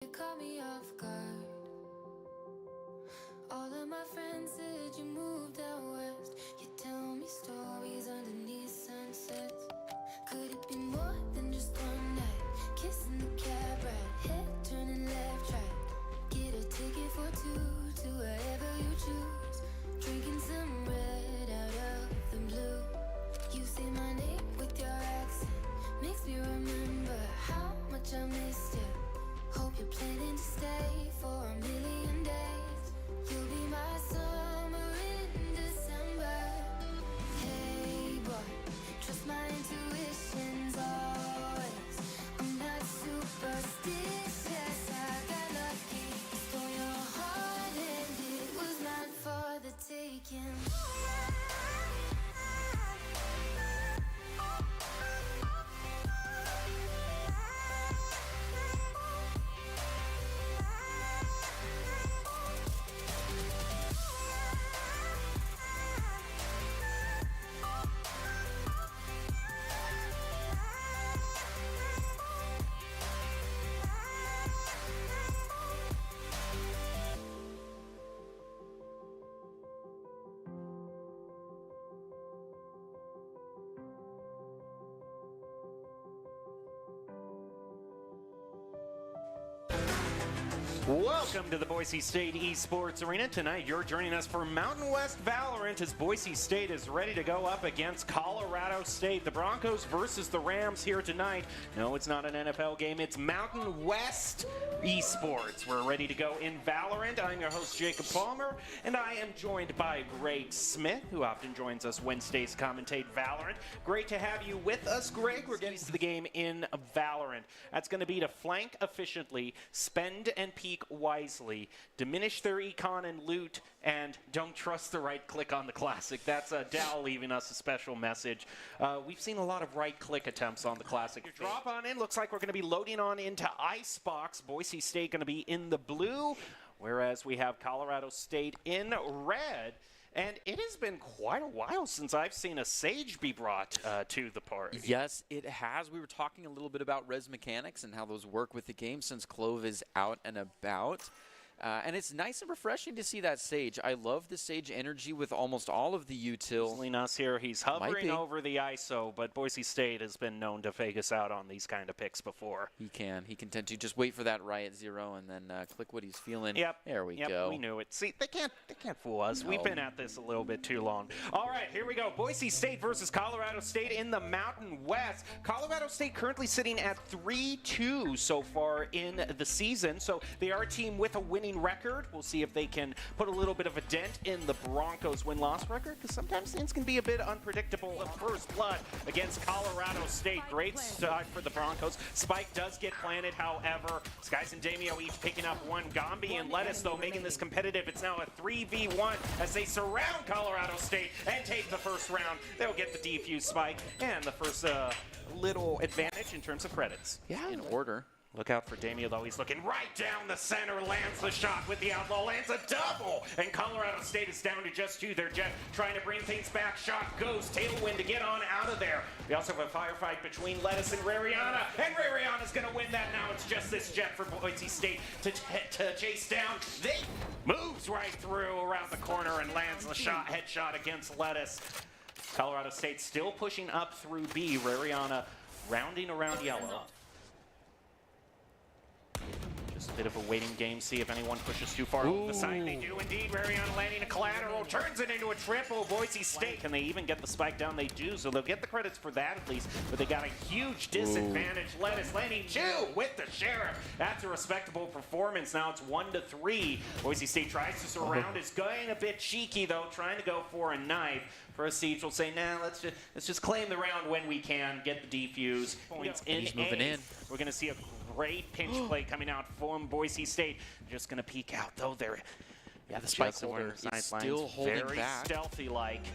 You caught me off guard. All of my friends said you moved out west. You tell me stories underneath sunsets. Could it be more than just one night? Kissing the cab ride, head turning left, right. Get a ticket for two to wherever you choose. Drinking some red out of the blue. You say my name with your accent, makes me remember how much I missed you. Hope you're planning to stay for a million days. You'll be my summer in December. Hey boy, trust my intuitions always. I'm not superstitious, I got lucky. Stole your heart and it was not for the taking. Welcome to the Boise State Esports Arena. Tonight, you're joining us for Mountain West Valorant as Boise State is ready to go up against Colorado State. The Broncos versus the Rams here tonight. No, it's not an NFL game. It's Mountain West Esports. We're ready to go in Valorant. I'm your host, Jacob Palmer, and I am joined by Greg Smith, who often joins us Wednesdays to commentate Valorant. Great to have you with us, Greg. We're getting to the game in Valorant. That's going to be to flank efficiently, spend and peek wisely, diminish their econ and loot, and don't trust the right click on the Classic. That's Dal leaving us a special message. We've seen a lot of right click attempts on the Classic. Your drop on in looks like we're going to be loading on into Icebox. Boise State going to be in the blue, whereas we have Colorado State in red. And it has been quite a while since I've seen a Sage be brought to the party. Yes, it has. We were talking a little bit about res mechanics and how those work with the game since Clove is out and about. And it's nice and refreshing to see that Sage. I love the Sage energy with almost all of the util. Us here, he's hovering over the ISO, but Boise State has been known to fake us out on these kind of picks before. He can tend to just wait for that Riot 0 and then click what he's feeling. Yep. There we go. We knew it. See, they can't fool us. No. We've been at this a little bit too long. All right, here we go. Boise State versus Colorado State in the Mountain West. Colorado State currently sitting at 3-2 so far in the season, so they are a team with a winning record. We'll see if they can put a little bit of a dent in the Broncos win-loss record, because sometimes things can be a bit unpredictable. The first blood against Colorado State. Great start for the Broncos. Spike does get planted, however. Skies and Damio each picking up one. Gombi and Lettuce, though, making this competitive. It's now a 3v1 as they surround Colorado State and take the first round. They'll get the defuse Spike and the first little advantage in terms of credits. Yeah, in order. Look out for Damien, though. He's looking right down the center, lands the shot with the outlaw, lands a double, and Colorado State is down to just two. They're Jet trying to bring things back. Shot goes, tailwind to get on out of there. We also have a firefight between Lettuce and Rariana, and Rariana's going to win that now. It's just this Jet for Boise State to chase down. They moves right through around the corner and lands the shot, headshot against Lettuce. Colorado State still pushing up through B. Rariana rounding around yellow. Just a bit of a waiting game, see if anyone pushes too far over the side. They do indeed. Rariana landing a collateral, turns it into a triple. Boise State, can they even get the spike down? They do, so they'll get the credits for that at least, but they got a huge disadvantage. Lettuce landing two with the Sheriff. That's a respectable performance. Now it's 1-3. Boise State tries to surround. It's going a bit cheeky, though, trying to go for a knife. For a Siege, we'll say, nah, let's just claim the round when we can, get the defuse. Points in. He's moving in. We're going to see a great pinch play coming out from Boise State. Just going to peek out, though. Yeah, the spike holder is still holding very back. Stealthy-like.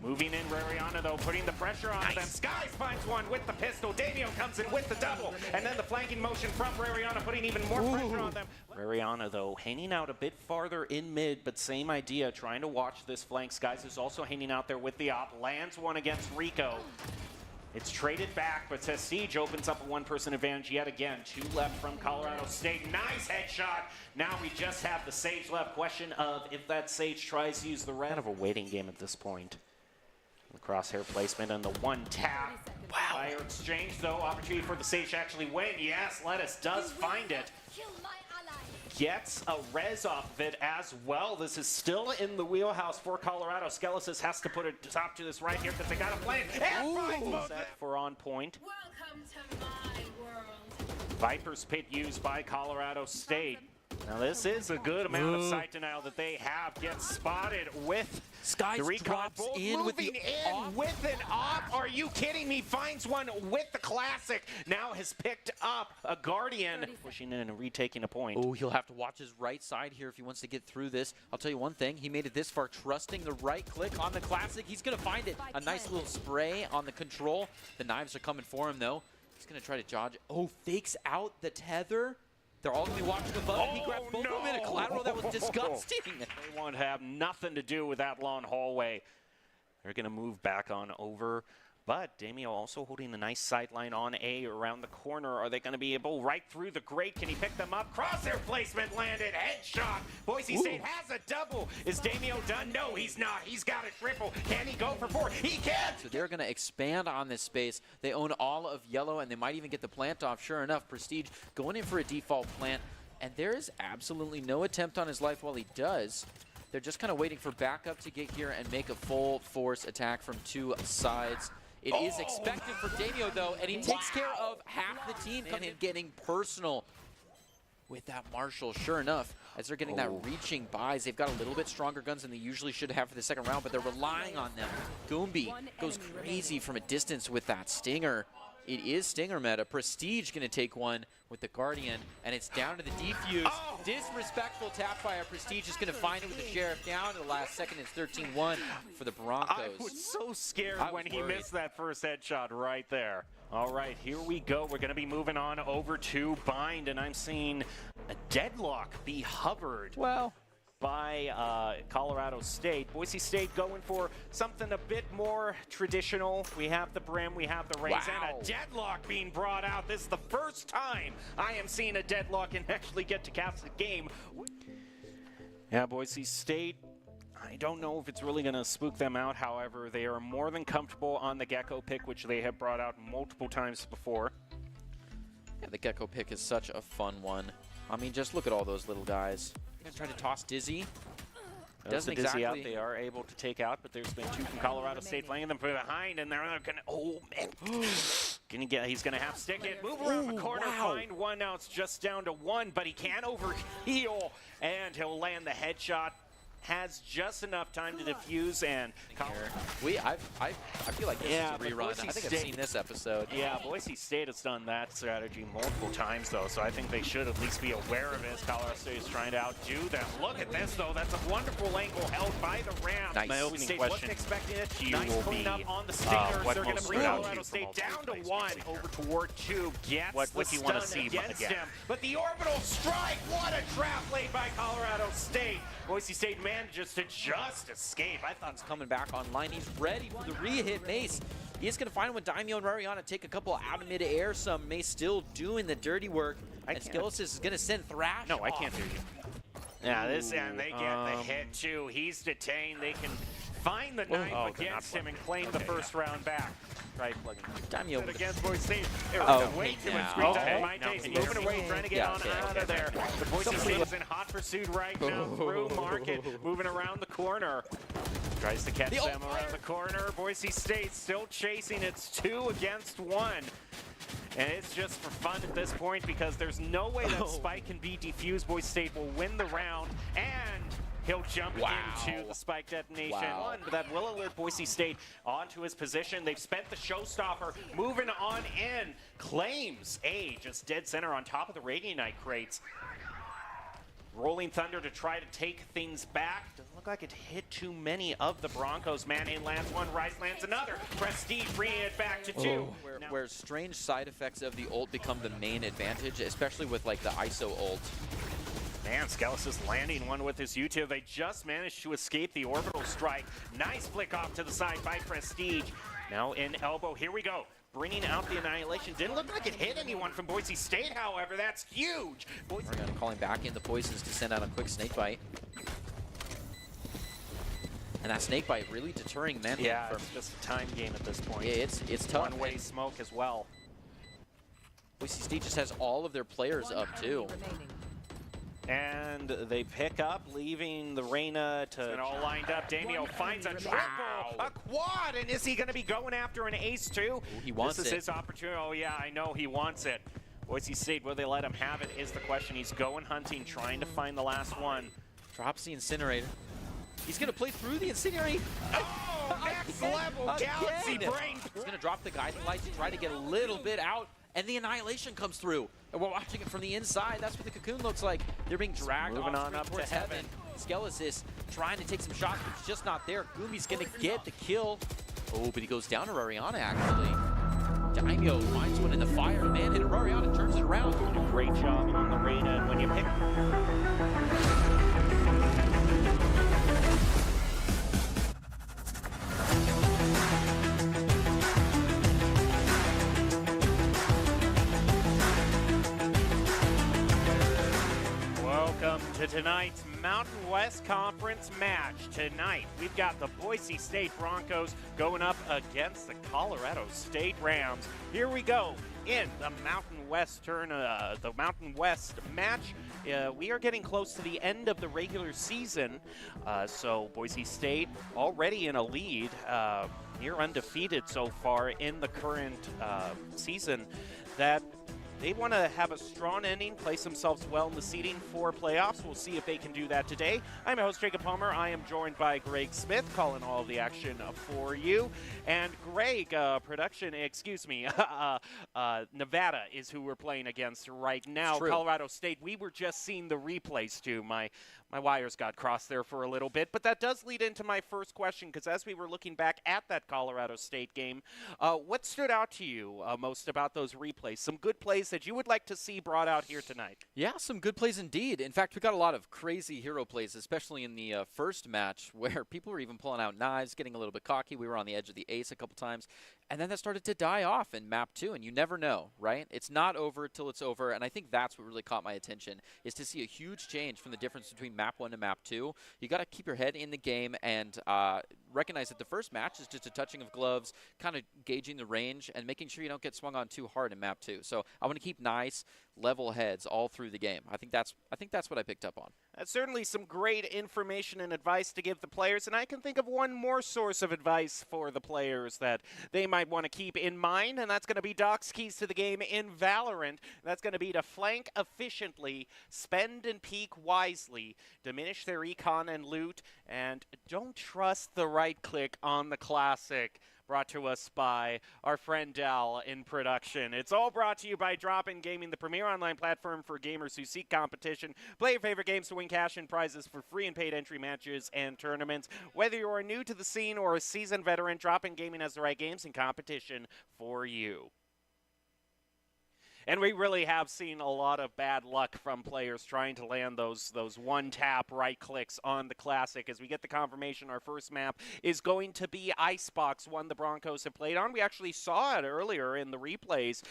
Moving in, Rariana, though, putting the pressure on them. Skies finds one with the pistol. Damio comes in with the double. And then the flanking motion from Rariana, putting even more pressure on them. Rariana, though, hanging out a bit farther in mid, but same idea, trying to watch this flank. Skies is also hanging out there with the op. Lands one against Rico. It's traded back, but Prestige opens up a one-person advantage yet again. 2 left from Colorado State. Nice headshot. Now we just have the Sage left. Question of if that Sage tries to use the red. Kind of a waiting game at this point. The crosshair placement and the one tap. Wow. Fire exchange, though. Opportunity for the Sage to actually win. Yes, Lettuce does find it. Gets a res off of it as well. This is still in the wheelhouse for Colorado. Skelesis has to put a stop to this right here because they got a plan. Set for on point. Welcome to my world. Viper's Pit used by Colorado State. Now this is a good amount of sight denial that they have. Gets spotted with Skies the recon. drops in with the off. With an op. Are you kidding me? Finds one with the classic. Now has picked up a Guardian. Pushing in and retaking a point. Oh, he'll have to watch his right side here if he wants to get through this. I'll tell you one thing. He made it this far, trusting the right click on the classic. He's going to find it. A nice little spray on the control. The knives are coming for him, though. He's going to try to dodge. Oh, fakes out the tether. They're all going to be watching above. Oh, he grabbed both of them in a collateral. That was disgusting. They want to have nothing to do with that long hallway. They're going to move back on over. But Damio also holding a nice sideline on A around the corner. Are they going to be able right through the grate? Can he pick them up? Crosshair placement landed. Headshot. Boise State has a double. Is Damio done? No, he's not. He's got a triple. Can he go for 4? He can. So they're going to expand on this space. They own all of yellow, and they might even get the plant off. Sure enough, Prestige going in for a default plant. And there is absolutely no attempt on his life while he does. They're just kind of waiting for backup to get here and make a full force attack from 2 sides. It is expected for Damio, though, and he takes care of half the team and getting personal with that Marshall. Sure enough, as they're getting that reaching buys, they've got a little bit stronger guns than they usually should have for the second round, but they're relying on them. Goombi goes crazy from a distance with that Stinger. It is Stinger meta. Prestige going to take one with the Guardian, and it's down to the defuse. Disrespectful tap by a Prestige is going to find it with the Sheriff down to the last second. It's 13-1 for the Broncos. I was so scared when he missed that first headshot right there. All right, here we go. We're going to be moving on over to Bind, and I'm seeing a deadlock be hovered. Well, by Colorado State. Boise State going for something a bit more traditional. We have the brim, we have the raise, and a deadlock being brought out. This is the first time I am seeing a deadlock and actually get to cast the game. Yeah, Boise State, I don't know if it's really going to spook them out. However, they are more than comfortable on the Gecko pick, which they have brought out multiple times before. Yeah, the Gecko pick is such a fun one. I mean, just look at all those little guys. Gonna try to toss Dizzy. Doesn't exactly. Out. They are able to take out, but there's been 2 from Colorado State flanking them from behind, and they're gonna. Oh man! He's gonna have to stick it. Move around the corner, find one. Now it's just down to 1, but he can overheal, and he'll land the headshot. Has just enough time to defuse and. I feel like this is a rerun. I think I've seen this episode. Yeah, Boise State has done that strategy multiple times, though, so I think they should at least be aware of this. Colorado State is trying to outdo them. Look at this, though. That's a wonderful angle held by the Rams. Nice. My opening State wasn't expecting it. Nice cleanup on the Stingers. They're going to bring Colorado State down to 1 over toward 2. Gets what do you want to see against him. But the orbital strike, what a trap laid by Colorado State. Boise State manages to just escape. I thought He's coming back online. He's ready for the re-hit Mace. He's going to find when Daimyo and Rariana take a couple out of mid-air. Some Mace still doing the dirty work. And Skelesis is going to send Thrash I can't hear you. Yeah, and they get the hit, too. He's detained. They can find the knife against him and claim the first round back. Right, Daimyo against Boise State. Way too much screen time. My takes moving away, trying to get out of there. The Boise State is in hot pursuit right now through Market, moving around the corner. Tries to catch them around the corner. Boise State still chasing. It's 2 against 1. And it's just for fun at this point because there's no way that spike can be defused. Boise State will win the round, and he'll jump into the spike detonation. But that will alert Boise State onto his position. They've spent the showstopper, moving on in. Claims A, just dead center on top of the Radianite crates. Rolling Thunder to try to take things back. Doesn't look like it hit too many of the Broncos. Man in lands 1, Rice lands another. Prestige bringing it back to 2. Where strange side effects of the ult become the main advantage, especially with like the ISO ult. Man, Skelis is landing one with his U-turn. They just managed to escape the orbital strike. Nice flick off to the side by Prestige. Now in elbow, here we go. bringing out the Annihilation. Didn't look like it hit anyone from Boise State, however. That's huge. We're going to call him back in the poisons to send out a quick snake bite. And that snake bite really deterring men. Yeah, it's just a time game at this point. Yeah, it's tough. One-way smoke as well. Boise State just has all of their players up too. And they pick up, leaving the Reyna to all lined up. Damio finds a triple, a quad, and is he going to be going after an ace too? Ooh, he wants This is it. his opportunity. Oh yeah, I know he wants it. Boise State, will they let him have it is the question. He's going hunting, trying to find the last one. Drops the incinerator. He's going to play through the incinerator. Oh, next level Galaxy Brain. He's going to drop the guiding lights, try to get a little bit out, and the Annihilation comes through. And we're watching it from the inside. That's what the Cocoon looks like. They're being dragged moving on up towards to heaven. Skelesis trying to take some shots, but it's just not there. Gumi's going to get the kill. Oh, but he goes down to Rariana, actually. Daimyo finds one in the fire. Man, hit Rariana, turns it around. Great job on the Reyna. And when you pick... Welcome to tonight's Mountain West Conference match. Tonight, we've got the Boise State Broncos going up against the Colorado State Rams. Here we go in the Mountain West match. We are getting close to the end of the regular season, so Boise State already in a lead, near undefeated so far in the current season. That they want to have a strong ending, place themselves well in the seeding for playoffs. We'll see if they can do that today. I'm your host, Jacob Palmer. I am joined by Greg Smith, calling all of the action for you. And Greg, Nevada is who we're playing against right now. Colorado State, we were just seeing the replays too. My wires got crossed there for a little bit, but that does lead into my first question, because as we were looking back at that Colorado State game, what stood out to you most about those replays? Some good plays that you would like to see brought out here tonight? Yeah, some good plays indeed. In fact, we got a lot of crazy hero plays, especially in the first match, where people were even pulling out knives, getting a little bit cocky. We were on the edge of the ace a couple times, and then that started to die off in map 2, and you never know, right? It's not over till it's over, and I think that's what really caught my attention, is to see a huge change from the difference between map 1 to map 2. You got to keep your head in the game and recognize that the first match is just a touching of gloves, kind of gauging the range and making sure you don't get swung on too hard in map 2. So I want to keep nice, level heads all through the game. I think that's what I picked up on. That's certainly some great information and advice to give the players, and I can think of one more source of advice for the players that they might want to keep in mind, and that's going to be Doc's keys to the game in Valorant. That's going to be to flank efficiently, spend and peek wisely, diminish their econ and loot, and don't trust the right click on the classic. Brought to us by our friend Dal in production. It's all brought to you by Drop-In Gaming, the premier online platform for gamers who seek competition. Play your favorite games to win cash and prizes for free and paid entry matches and tournaments. Whether you are new to the scene or a seasoned veteran, Drop-In Gaming has the right games and competition for you. And we really have seen a lot of bad luck from players trying to land those one-tap right clicks on the Classic. As we get the confirmation, our first map is going to be Icebox, one the Broncos have played on. We actually saw it earlier in the replays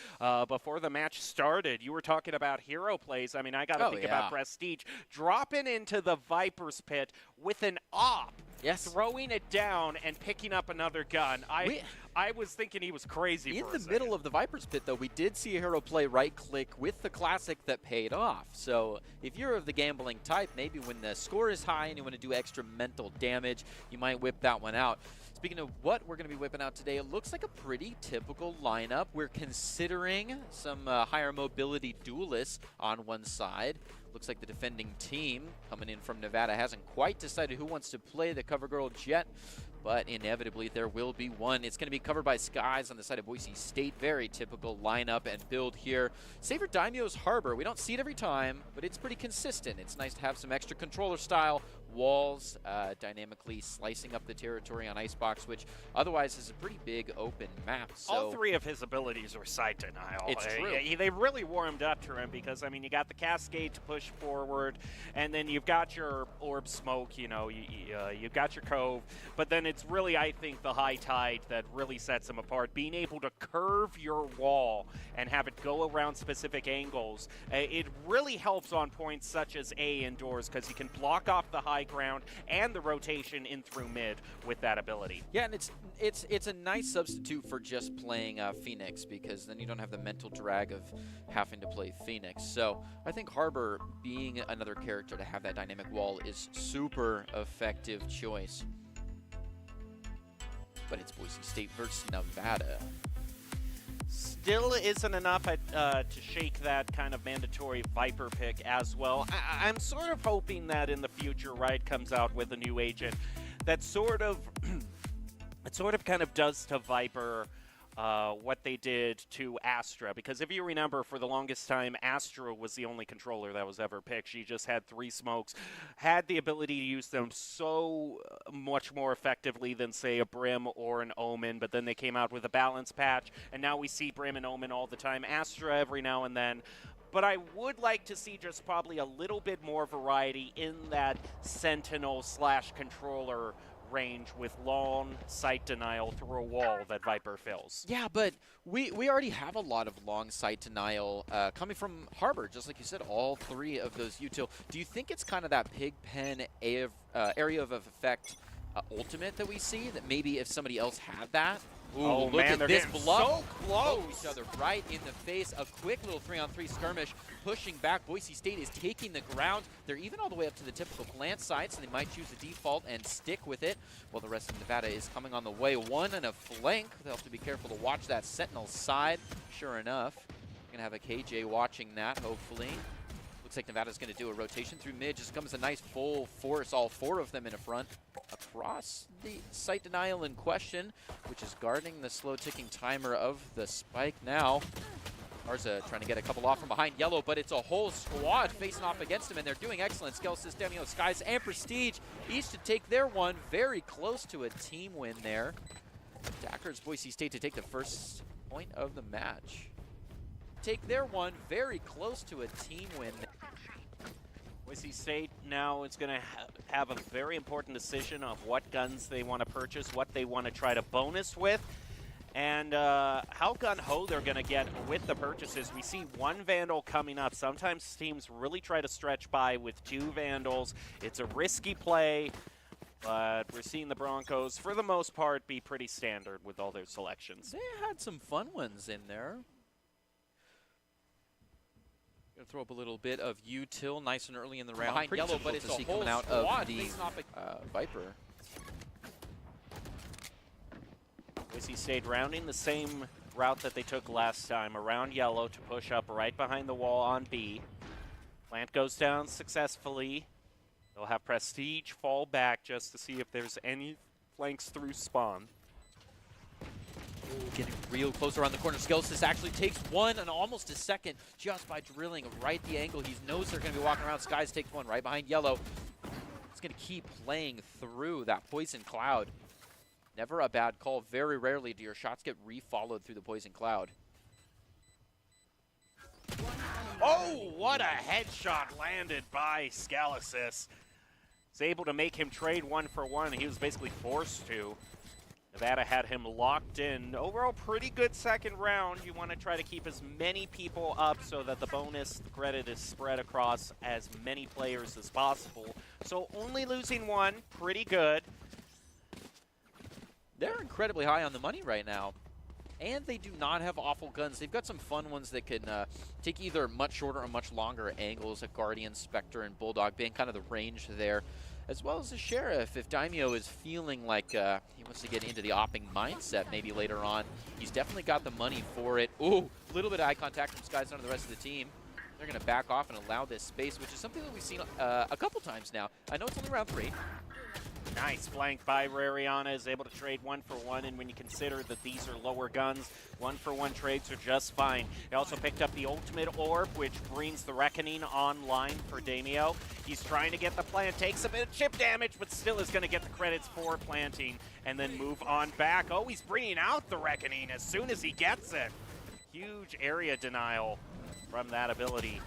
before the match started. You were talking about hero plays. I mean, I got to think about Prestige. Dropping into the Viper's Pit with an op. Yes. Throwing it down and picking up another gun. I was thinking he was crazy in for a the middle of the Viper's Pit, though. We did see a hero play right-click with the Classic that paid off. So if you're of the gambling type, maybe when the score is high and you want to do extra mental damage, you might whip that one out. Speaking of what we're going to be whipping out today, it looks like a pretty typical lineup. We're considering some higher mobility duelists on one side. Looks like the defending team coming in from Nevada hasn't quite decided who wants to play the cover girl yet, but inevitably there will be one. It's going to be covered by Skies on the side of Boise State. Very typical lineup and build here. Savor Daimyo's Harbor. We don't see it every time, but it's pretty consistent. It's nice to have some extra controller style walls, dynamically slicing up the territory on Icebox, which otherwise is a pretty big open map. So all three of his abilities are side denial. It's true. They really warmed up to him because, I mean, you got the Cascade to push forward, and then you've got your Orb Smoke, you know, you've got your Cove, but then it's really, I think, the High Tide that really sets him apart. Being able to curve your wall and have it go around specific angles, it really helps on points such as A indoors because you can block off the high ground and the rotation in through mid with that ability. yeah, and it's a nice substitute for just playing Phoenix, because then you don't have the mental drag of having to play Phoenix. So I think Harbor being another character to have that dynamic wall is super effective choice. But it's Boise State versus Nevada. Still isn't enough to shake that kind of mandatory Viper pick as well. I'm sort of hoping that in the future Riot comes out with a new agent that sort of kind of does to Viper what they did to Astra, because if you remember, for the longest time, Astra was the only controller that was ever picked. She just had 3 smokes, had the ability to use them so much more effectively than, say, a Brim or an Omen, but then they came out with a balance patch, and now we see Brim and Omen all the time, Astra every now and then. But I would like to see just probably a little bit more variety in that Sentinel/controller range with long sight denial through a wall that Viper fills. Yeah, but we already have a lot of long sight denial coming from Harbor, just like you said, all 3 of those util. Do you think it's kind of that pig pen area of effect ultimate that we see, that maybe if somebody else had that? Ooh, oh look man, at they're this getting bluff. so close. Each other right in the face. A quick little 3-on-3 skirmish, pushing back. Boise State is taking the ground. They're even all the way up to the typical plant side, so they might choose a default and stick with it. While the rest of Nevada is coming on the way. 1 and a flank. They'll have to be careful to watch that Sentinel side. Sure enough, we're gonna have a KJ watching that, hopefully. Looks like Nevada's going to do a rotation through mid. Just comes a nice full force, all 4 of them in a front, across the sight denial in question, which is guarding the slow-ticking timer of the spike now. Arza trying to get a couple off from behind Yellow, but it's a whole squad facing off against him, and they're doing excellent. Skelsis, Demio, Skies, and Prestige each to take their one. Very close to a team win there. Dackers Boise State to take the first point of the match. Take their one, very close to a team win. Boise State now is going to have a very important decision of what guns they want to purchase, what they want to try to bonus with, and how gun-ho they're going to get with the purchases. We see 1 Vandal coming up. Sometimes teams really try to stretch by with 2 Vandals. It's a risky play, but we're seeing the Broncos, for the most part, be pretty standard with all their selections. They had some fun ones in there. Gonna throw up a little bit of util nice and early in the round. Behind Yellow, but it's to a see whole coming out squad of the Viper. Boise State rounding the same route that they took last time, around Yellow to push up right behind the wall on B. Plant goes down successfully. They'll have Prestige fall back just to see if there's any flanks through spawn. Getting real close around the corner. Skelsis actually takes 1 and almost a second just by drilling right the angle. He knows they're going to be walking around. Skies takes 1 right behind Yellow. He's going to keep playing through that poison cloud. Never a bad call. Very rarely do your shots get re-followed through the poison cloud. Oh, what a headshot landed by Scalasis. He's able to make him trade 1 for 1. He was basically forced to. Nevada had him locked in. Overall, pretty good second round. You want to try to keep as many people up so that the bonus credit is spread across as many players as possible. So only losing 1, pretty good. They're incredibly high on the money right now. And they do not have awful guns. They've got some fun ones that can take either much shorter or much longer angles. A Guardian, Spectre, and Bulldog being kind of the range there. As well as the Sheriff, if Daimyo is feeling like he wants to get into the opping mindset maybe later on. He's definitely got the money for it. Ooh, a little bit of eye contact from Skies onto the rest of the team. They're going to back off and allow this space, which is something that we've seen a couple times now. I know it's only round 3. Nice flank by Rariana, is able to trade 1-for-1, and when you consider that these are lower guns, 1-for-1 trades are just fine. He also picked up the ultimate orb, which brings the Reckoning online for Damio. He's trying to get the plant, takes a bit of chip damage, but still is going to get the credits for planting, and then move on back. Oh, he's bringing out the Reckoning as soon as he gets it. Huge area denial from that ability.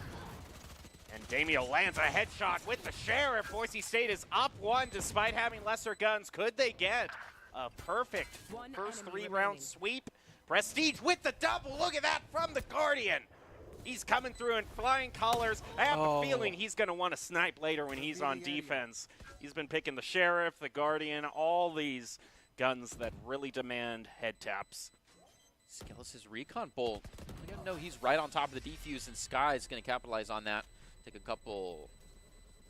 And Damio lands a headshot with the Sheriff. Boise State is up 1 despite having lesser guns. Could they get a perfect first 3-round sweep? Prestige with the double. Look at that from the Guardian. He's coming through in flying colors. I have a feeling he's going to want to snipe later when he's on defense. He's been picking the Sheriff, the Guardian, all these guns that really demand head taps. Skelis' recon bolt. You know he's right on top of the defuse, and Sky is going to capitalize on that. Take a couple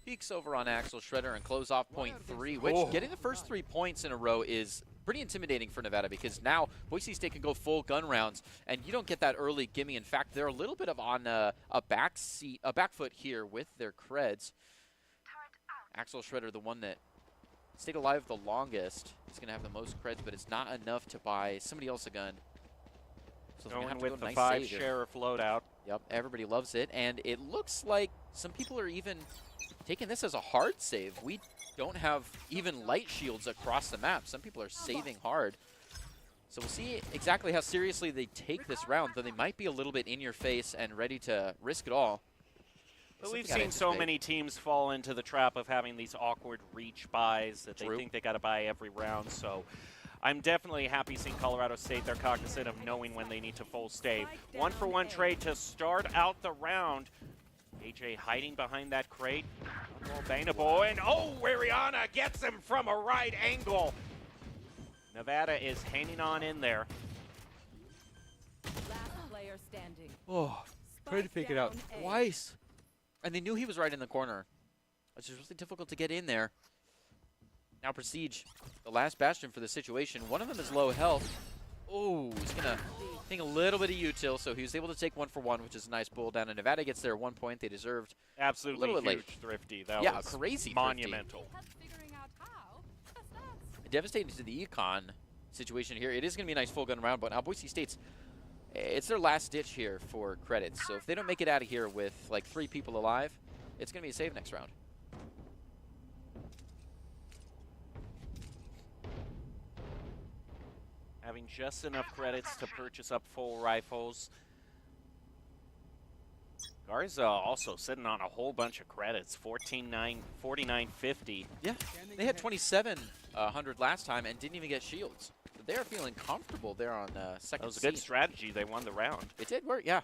peeks over on Axel Shredder and close off point 3, which getting the first 3 points in a row is pretty intimidating for Nevada, because now Boise State can go full gun rounds, and you don't get that early gimme. In fact, they're a little bit of on a back foot here with their creds. Axel Shredder, the one that stayed alive the longest, is going to have the most creds, but it's not enough to buy somebody else a gun. So going with the 5 Sheriff loadout. Yep, everybody loves it, and it looks like some people are even taking this as a hard save. We don't have even light shields across the map. Some people are saving hard. So we'll see exactly how seriously they take this round, though they might be a little bit in your face and ready to risk it all. But we've seen so many teams fall into the trap of having these awkward reach buys that they think they got to buy every round. So I'm definitely happy seeing Colorado State. They're cognizant of knowing when they need to full stave. 1-for-1 trade to start out the round. AJ hiding behind that crate. Bangable, and Rariana gets him from a right angle. Nevada is hanging on in there. Last player standing. Tried to fake it out twice. And they knew he was right in the corner. It's just really difficult to get in there. Now Prestige, the last bastion for the situation. One of them is low health. Oh, he's going to think a little bit of util, so he was able to take 1-for-1, which is a nice pull down. And Nevada gets their 1 point they deserved. Absolutely huge, late. Thrifty. That was crazy monumental. Devastating to the econ situation here. It is going to be a nice full gun round, but now Boise State's, it's their last ditch here for credits. So if they don't make it out of here with like 3 people alive, it's going to be a save next round. Having just enough credits to purchase up full rifles. Garza also sitting on a whole bunch of credits, 49.50. Yeah, they had 2,700 last time and didn't even get shields. But they're feeling comfortable there on second. That was a good strategy. They won the round. It did work, yeah.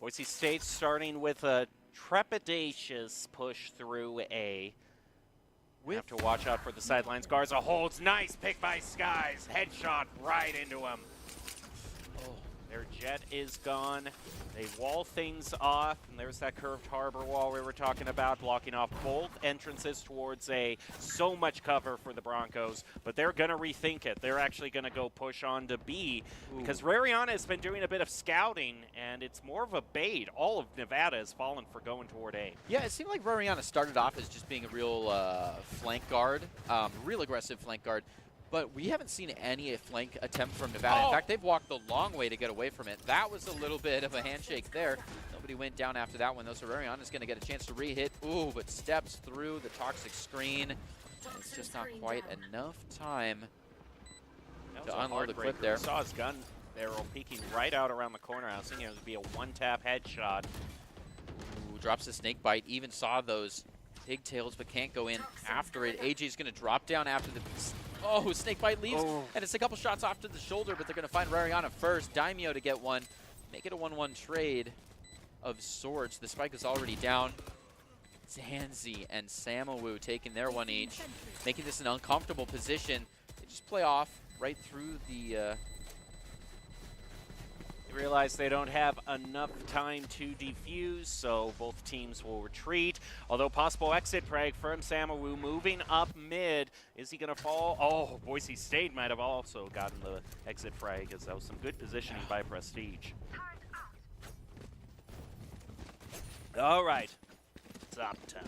Boise State starting with a trepidatious push through A. We have to watch out for the sidelines. Garza holds. Nice pick by Skies. Headshot right into him. Their jet is gone. They wall things off, and there's that curved harbor wall we were talking about, blocking off both entrances towards A. So much cover for the Broncos, but they're going to rethink it. They're actually going to go push on to B, because Rariana has been doing a bit of scouting, and it's more of a bait. All of Nevada has fallen for going toward A. Yeah, it seemed like Rariana started off as just being a real flank guard, real aggressive flank guard. But we haven't seen any flank attempt from Nevada. In fact, they've walked the long way to get away from it. That was a little bit of a handshake there. Nobody went down after that one, though. So Rariana is going to get a chance to re-hit. Ooh, but steps through the toxic screen. It's just not quite enough time to unload the clip there. Saw his gun barrel peeking right out around the corner. I was thinking it would be a one-tap headshot. Ooh, drops the snake bite. Even saw those pigtails, but can't go in after it. AJ's going to drop down after the... Oh, snakebite leaves, and it's a couple shots off to the shoulder, but they're going to find Rariana first. Daimyo to get one. Make it a 1-1 trade of sorts. The spike is already down. Zanzi and Samawu taking their one each, making this an uncomfortable position. They just play off right through the... They realize they don't have enough time to defuse, so both teams will retreat. Although possible exit frag from Samawu moving up mid. Is he going to fall? Oh, Boise State might have also gotten the exit frag, as that was some good positioning by Prestige. All right, top time.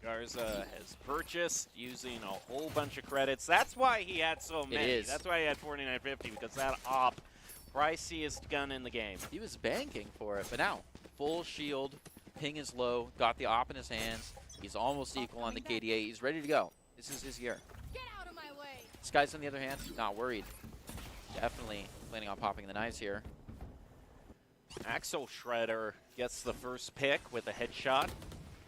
Garza has purchased using a whole bunch of credits. That's why he had so many. is. That's why he had 4950, because that op, priciest gun in the game. He was banking for it, but now, full shield, ping is low, got the op in his hands. He's almost equal on the KDA. He's ready to go. This is his year. Get out of my way. Skies, on the other hand, not worried. Definitely planning on popping the knives here. Axel Shredder gets the first pick with a headshot.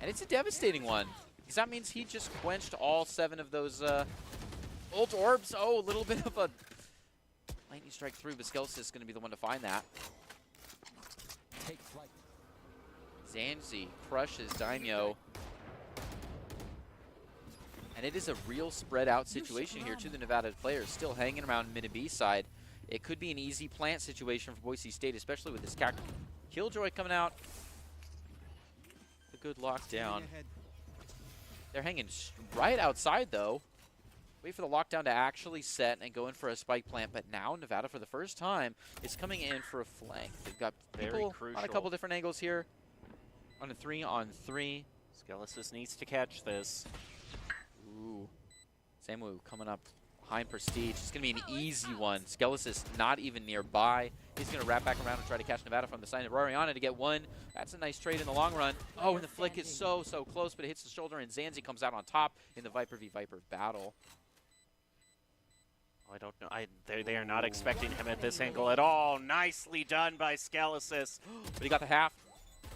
And it's a devastating one, because that means he just quenched all 7 of those ult orbs. Oh, a little bit of a lightning strike through, but Skelsis is going to be the one to find that. Take flight. Zanzi crushes Daimyo. And it is a real spread out situation here to the Nevada players, still hanging around mid and B side. It could be an easy plant situation for Boise State, especially with this Killjoy coming out. A good lockdown. They're hanging right outside, though. Wait for the lockdown to actually set and go in for a spike plant. But now Nevada, for the first time, is coming in for a flank. They've got people on a couple different angles here. On a 3-on-3. Skelesis needs to catch this. Ooh. Samu coming up behind Prestige. It's going to be an easy one. Skelesis not even nearby. He's going to wrap back around and try to catch Nevada from the side of Roriana to get one. That's a nice trade in the long run. Oh, and the flick is so close, but it hits the shoulder, and Zanzi comes out on top in the Viper v Viper battle. I don't know. They are not expecting him at this angle at all. Nicely done by Skelesis. But he got the half.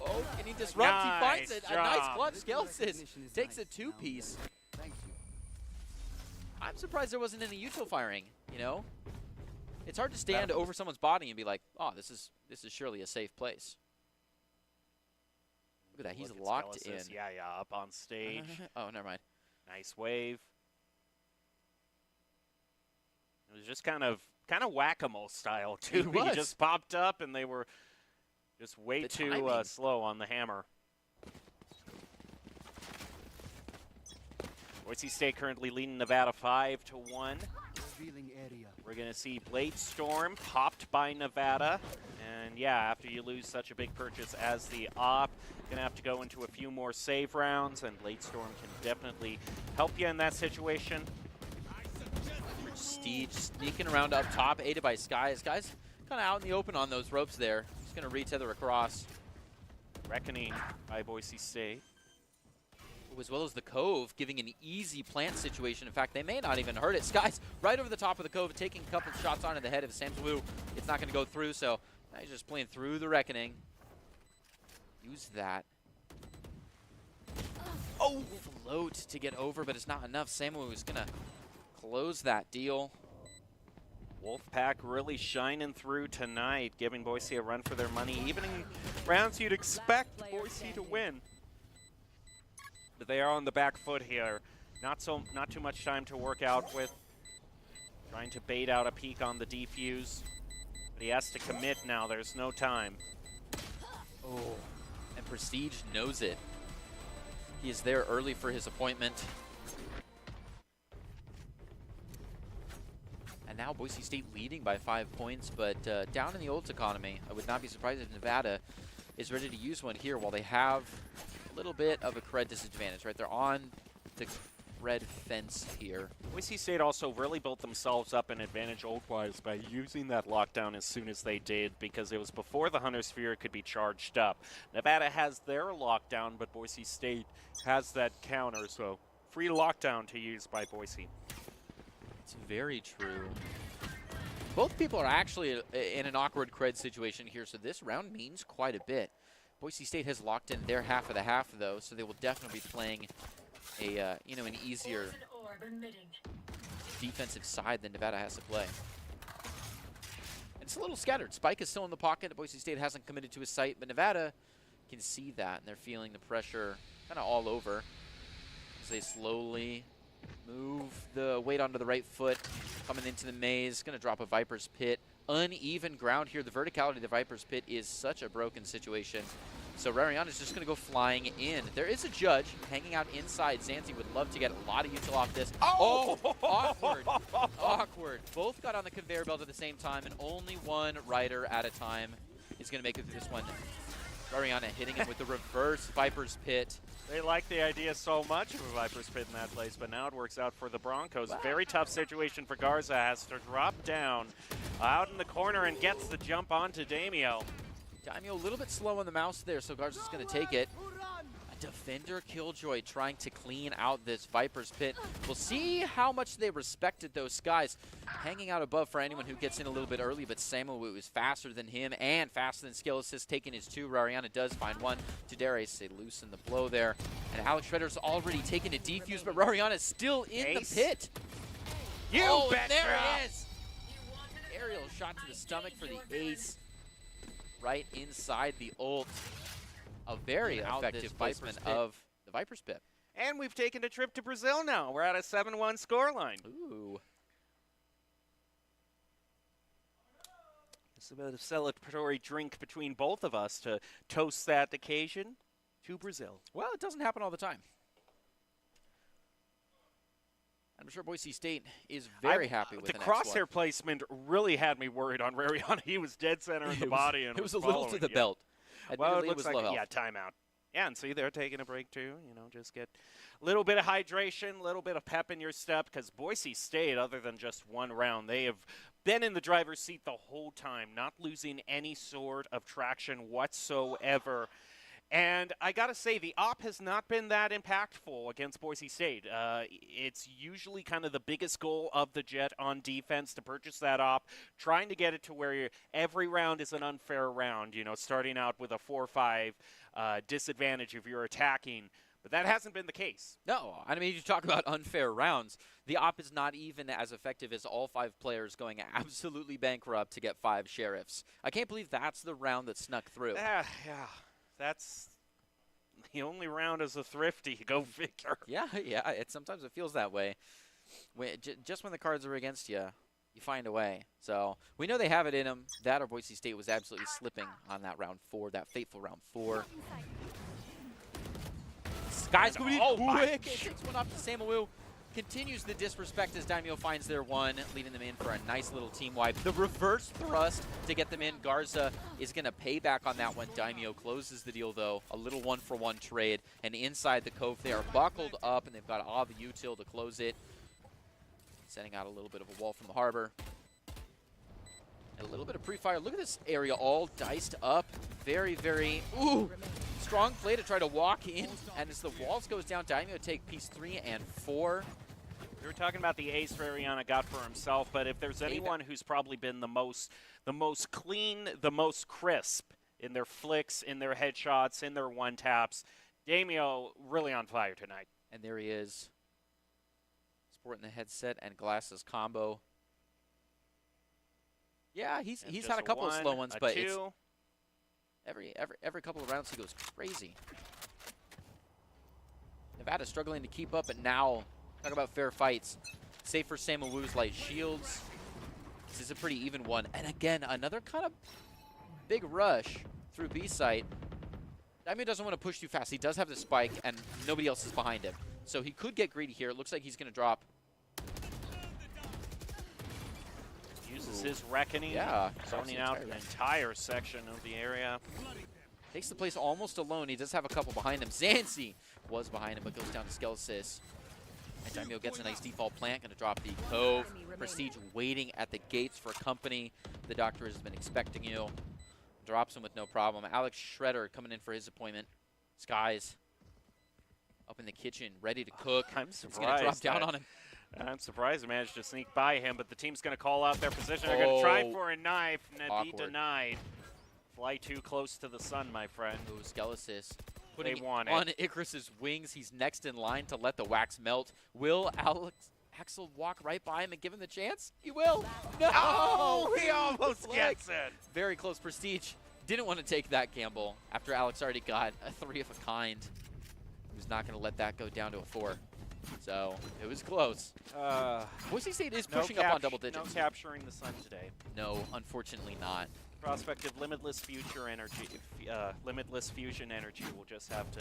Oh, and he disrupts. Nice he finds it. A nice job. clutch. Skelesis takes a 2-piece. Thank you. I'm surprised there wasn't any util firing, you know? It's hard to stand over someone's body and be like, oh, this is surely a safe place. Look at that. He's Look at locked Skelesis. in. Yeah, up on stage. Oh, never mind. Nice wave. It was just kind of whack-a-mole style, too. He was. Just popped up, and they were just way The too timing. slow on the hammer. Boise State currently leading Nevada 5-1. Revealing area. We're going to see Blade Storm popped by Nevada. And yeah, after you lose such a big purchase as the op, going to have to go into a few more save rounds, and Blade Storm can definitely help you in that situation. Prestige sneaking around up top, aided by Skies. Skies kind of out in the open on those ropes there. He's going to retether across. Reckoning by Boise State. As well as the Cove, giving an easy plant situation. In fact, they may not even hurt it. Skies right over the top of the Cove, taking a couple of shots onto the head of Samswu. It's not going to go through, so now he's just playing through the Reckoning. Use that. Oh, float to get over, but it's not enough. Samu is going to close that deal. Wolfpack really shining through tonight, giving Boise a run for their money. Even in rounds you'd expect Boise to win. But they are on the back foot here. Not too much time to work out with. Trying to bait out a peek on the defuse. But he has to commit now. There's no time. Oh, and Prestige knows it. He is there early for his appointment. And now Boise State leading by 5 points, but down in the ult economy. I would not be surprised if Nevada is ready to use one here while they have a little bit of a cred disadvantage, right? They're on the red fence here. Boise State also really built themselves up an advantage ult-wise by using that lockdown as soon as they did, because it was before the Hunter Sphere could be charged up. Nevada has their lockdown, but Boise State has that counter, so free lockdown to use by Boise. It's very true. Both people are actually in an awkward cred situation here, so this round means quite a bit. Boise State has locked in their half of the half, though, so they will definitely be playing a an easier defensive side than Nevada has to play. And it's a little scattered. Spike is still in the pocket. Boise State hasn't committed to his site, but Nevada can see that, and they're feeling the pressure kind of all over as they slowly move the weight onto the right foot, coming into the maze. Going to drop a Viper's Pit. Uneven ground here. The verticality of the Viper's Pit is such a broken situation. So Rariana is just going to go flying in. There is a judge hanging out inside. Zanzi would love to get a lot of util off this. Oh, awkward. Awkward. Both got on the conveyor belt at the same time, and only one rider at a time is going to make it through this one. Ariana hitting him with the reverse Viper's Pit. They like the idea so much of a Viper's Pit in that place, but now it works out for the Broncos. Wow. Very tough situation for Garza. Has to drop down out in the corner and gets the jump onto Damio. Daimyo a little bit slow on the mouse there, so Garza's going to take it. A defender Killjoy trying to clean out this Viper's Pit. We'll see how much they respected those skies. Hanging out above for anyone who gets in a little bit early, but Samu is faster than him and faster than Skill Assist, taking his 2. Rariana does find 1. Tudere they loosen the blow there. And Alex Shredder's already taken a defuse, but Rariana's still in Ace. the pit. You oh, betcha! there it is! Aerial shot to the stomach for the ace. Right inside the ult. A very effective placement of the Viper's Pit. And we've taken a trip to Brazil now. We're at a 7-1 scoreline. Ooh. It's a bit of celebratory drink between both of us to toast that occasion to Brazil. Well, it doesn't happen all the time. I'm sure Boise State is very happy with the the next crosshair one. placement really had me worried on Rariana. He was dead center in the body, and it was a little to following, the yeah. belt. Well, it Admittedly, looks was like low health. yeah, timeout. Yeah, and see, they're taking a break too. You know, just get a little bit of hydration, a little bit of pep in your step, because Boise State, other than just one round, they have been in the driver's seat the whole time, not losing any sort of traction whatsoever. And I got to say, the op has not been that impactful against Boise State. It's usually kind of the biggest goal of the Jet on defense to purchase that op, trying to get it to where every round is an unfair round, you know, starting out with a 4-5 disadvantage if you're attacking. But that hasn't been the case. No, I mean, you talk about unfair rounds. The op is not even as effective as all 5 players going absolutely bankrupt to get 5 sheriffs. I can't believe that's the round that snuck through. Yeah. That's the only round as a thrifty. Go figure. Yeah, sometimes it feels that way. Just when the cards are against you, you find a way. So we know they have it in them. That or Boise State was absolutely slipping on that round 4, that fateful round 4. Sky's moving quick. It takes one off to Samu. Continues the disrespect as Daimyo finds their 1, leading them in for a nice little team wipe. The reverse thrust to get them in. Garza is going to pay back on that one. Daimyo closes the deal, though. A little 1-for-1 trade. And inside the cove, they are buckled up, and they've got Av Util to close it. Setting out a little bit of a wall from the harbor. And a little bit of pre-fire. Look at this area all diced up. Very, very strong play to try to walk in. And as the walls goes down, Daimyo take piece 3 and 4. We were talking about the ace Rariana got for himself, but if there's anyone who's probably been the most clean, the most crisp in their flicks, in their headshots, in their one-taps, Daimyo really on fire tonight. And there he is. Sporting the headset and glasses combo. Yeah, he's had a couple of slow ones, but it's every couple of rounds he goes crazy. Nevada struggling to keep up, but now talk about fair fights. Safe for Samu Wu's light shields. This is a pretty even one. And again, another kind of big rush through B site. Daimyo doesn't want to push too fast. He does have the spike, and nobody else is behind him. So he could get greedy here. It looks like he's going to drop. Uses his reckoning, zoning out an entire section of the area. Takes the place almost alone. He does have a couple behind him. Zancy was behind him, but goes down to Skelesis. And Daimyo gets a nice default plant. Going to drop the cove. Prestige waiting at the gates for company. The doctor has been expecting you. Drops him with no problem. Alex Shredder coming in for his appointment. Skies up in the kitchen, ready to cook. I'm He's going to drop down on him. I'm surprised he managed to sneak by him, but the team's going to call out their position. They're going to try for a knife, and be denied. Fly too close to the sun, my friend. Ooh, Skelesis putting want on Icarus's wings. He's next in line to let the wax melt. Will Axel walk right by him and give him the chance? He will. No! Oh, he almost gets it. Very close. Prestige didn't want to take that gamble after Alex already got a 3 of a kind. He was not going to let that go down to a 4. So it was close. Boise State is pushing up on double digits. No capturing the sun today. No, unfortunately not. Prospect of limitless future energy, limitless fusion energy will just have to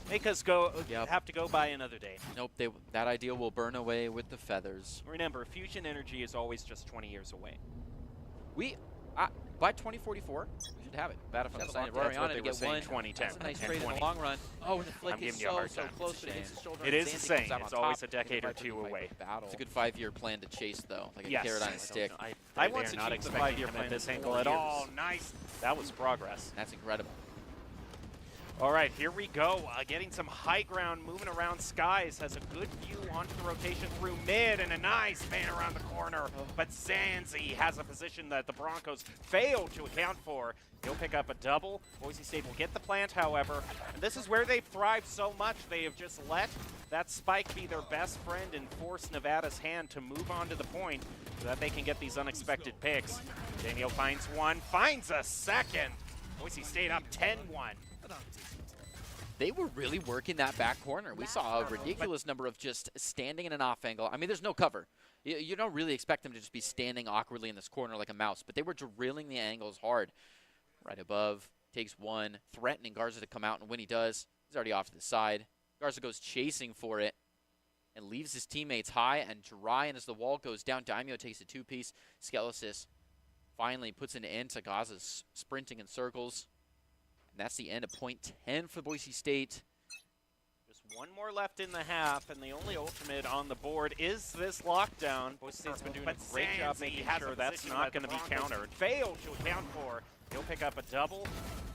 make us go. Have to go by another day. Nope, that idea will burn away with the feathers. Remember, fusion energy is always just 20 years away. By 2044, we should have it. Bad if I'm saying That's what Rariana they to were get saying, one. 2010 That's a nice and trade in 20. the long run. Oh, and the flick I'm is giving you a hard so time. close, It's but a it hits shame. his shoulder. It and is Zanzi insane. comes out It's on always top. a decade or Viper two can fight away. the battle. It's a good 5-year plan to chase, though, like a Yes. carrot on a stick. I They want are to not keep the expecting 5-year him plan at this this angle 4 at all. years. Nice. That was progress. That's incredible. All right, here we go. Getting some high ground, moving around Skies. Has a good view onto the rotation through mid, and a nice man around the corner. But Zanzi has a position that the Broncos failed to account for. He'll pick up a double. Boise State will get the plant, however. And this is where they've thrived so much. They have just let that spike be their best friend and force Nevada's hand to move on to the point so that they can get these unexpected picks. Daniel finds one, finds a second. Boise State up 10-1. They were really working that back corner. We saw a ridiculous number of just standing in an off angle. I mean, there's no cover. You don't really expect them to just be standing awkwardly in this corner like a mouse, but they were drilling the angles hard. Right above, takes one, threatening Garza to come out, and when he does, he's already off to the side. Garza goes chasing for it and leaves his teammates high and dry, and as the wall goes down, Daimyo takes a two-piece. Skelesis finally puts an end to Gaza's sprinting in circles. And that's the end of point 10 for Boise State. Just one more left in the half, and the only ultimate on the board is this lockdown. Boise State's been doing a great job making sure that's not going to be countered. Failed to account for. He'll pick up a double.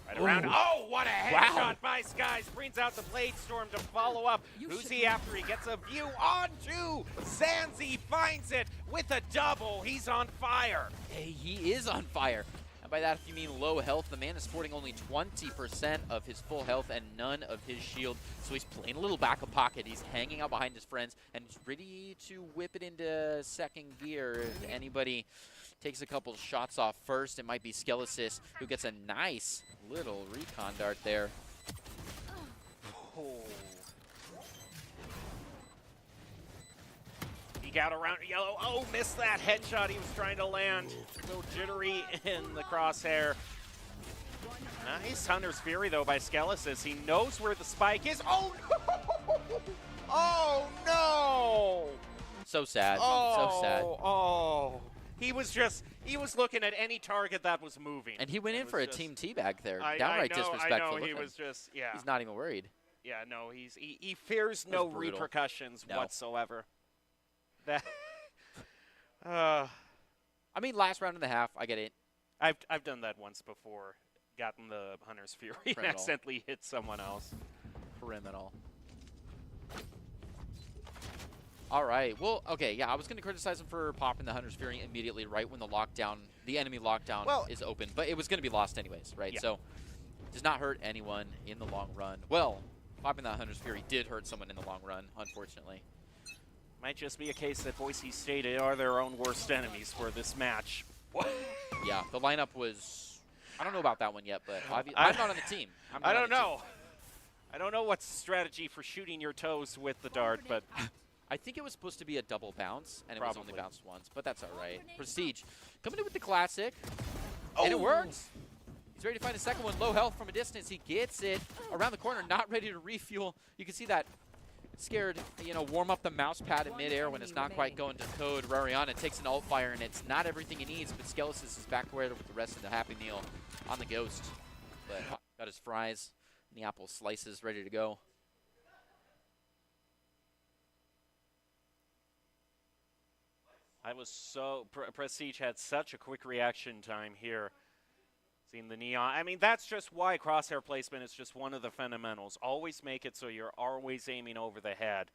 Right around. Oh, what a headshot by Skies. Brings out the Blade Storm to follow up. Who's he after? He gets a view onto Zanzi. Finds it with a double. He's on fire. Hey, he is on fire. And by that, if you mean low health, the man is sporting only 20% of his full health and none of his shield. So he's playing a little back of pocket. He's hanging out behind his friends, and he's ready to whip it into second gear. If anybody takes a couple shots off first, it might be Skelesis, who gets a nice little recon dart there. Oh. He got around yellow. Oh, missed that headshot he was trying to land. A little jittery in the crosshair. Nice Hunter's Fury, though, by Skelesis. He knows where the spike is. Oh, no! Oh, no! So sad. Oh, so sad. Oh. He was looking at any target that was moving. And he went in for a team teabag there. I Downright know, disrespectful. I know, he of him. was just, yeah. He's not even worried. Yeah, no, he fears no brutal. repercussions No. whatsoever. That, I mean, last round and a half, I get it. I've done that once before. Gotten the Hunter's Fury and Criminal. accidentally hit someone else. Criminal. All right. Well, okay, yeah, I was going to criticize him for popping the Hunter's Fury immediately right when the enemy lockdown is open, but it was going to be lost anyways, right? Yeah. So, does not hurt anyone in the long run. Well, popping that Hunter's Fury did hurt someone in the long run, unfortunately. Might just be a case that Boise State are their own worst enemies for this match. Yeah, the lineup was, I don't know about that one yet, but I'm not on the team. I don't know. I don't know what's the strategy for shooting your toes with the dart, but I think it was supposed to be a double bounce, and it was only Probably. bounced once, but that's all right. Prestige coming in with the classic, and it works. He's ready to find a second one. Low health from a distance. He gets it around the corner, not ready to refuel. You can see that scared, warm up the mouse pad in midair when it's not quite going to code. Rariana takes an alt fire, and it's not everything he needs, but Skelesis is back where with the rest of the Happy Meal on the Ghost. But got his fries and the apple slices ready to go. I was so Prestige had such a quick reaction time here. Seeing the neon. I mean, that's just why crosshair placement is just one of the fundamentals. Always make it so you're always aiming over the head.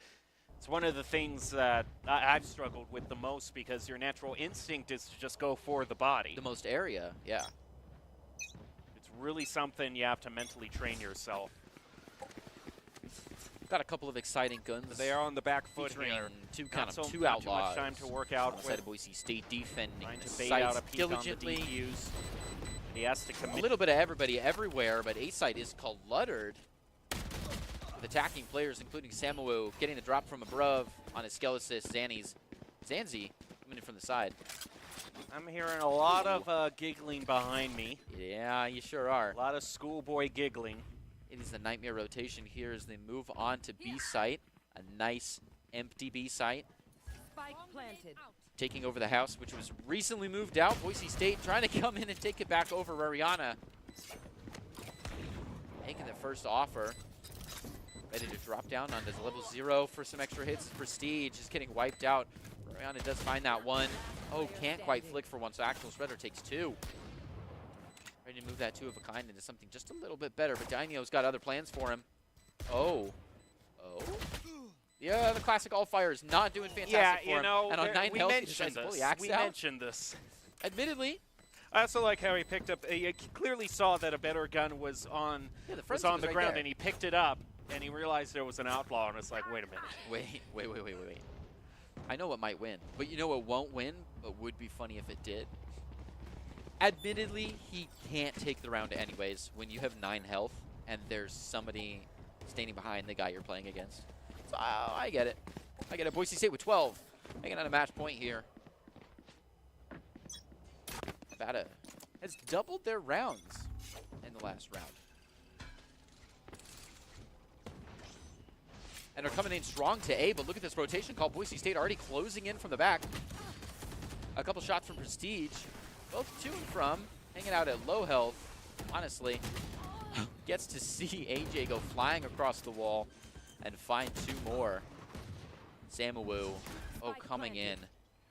It's one of the things that I've struggled with the most because your natural instinct is to just go for the body. The most area, yeah. It's really something you have to mentally train yourself. Got a couple of exciting guns. They are on the back foot featuring here. two Not outlaws. Too much time to work out on the side with. of Boise State defending Trying the to bait out a sites peek on the diligently. DQs. He has to A commit. little bit of everybody everywhere, but A-side is cluttered with attacking players, including Samuel getting the drop from above on his Skelesis. Zanzi coming in from the side. I'm hearing a lot of giggling behind me. Yeah, you sure are. A lot of schoolboy giggling. It is the Nightmare rotation here as they move on to B site. A nice empty B site. Spike planted. taking over the house, which was recently moved out. Boise State trying to come in and take it back over. Rariana making the first offer. Ready to drop down onto level 0 for some extra hits. Prestige is getting wiped out. Rariana does find that one. Oh, can't quite flick for one, so Axel Shredder takes 2. Ready to move that 2 of a kind into something just a little bit better, but Daimyo's got other plans for him. Oh. Yeah, the classic all-fire is not doing fantastic for him. And on 9 health, he decides to pull the axe out. We mentioned this. Admittedly. I also like how he picked up, he clearly saw that a better gun was on, the right ground, there. and he picked it up, and he realized there was an outlaw, and it's like, wait a minute. Wait. I know what might win, but you know what won't win, but would be funny if it did? Admittedly, he can't take the round anyways when you have 9 health, and there's somebody standing behind the guy you're playing against. So I get it. I get it. Boise State with 12. Making it a match point here. Nevada has doubled their rounds in the last round. And are coming in strong to A, but look at this rotation call. Boise State already closing in from the back. A couple shots from Prestige. Both to and from. Hanging out at low health. Honestly, gets to see AJ go flying across the wall and find 2 more. Samuwu, coming in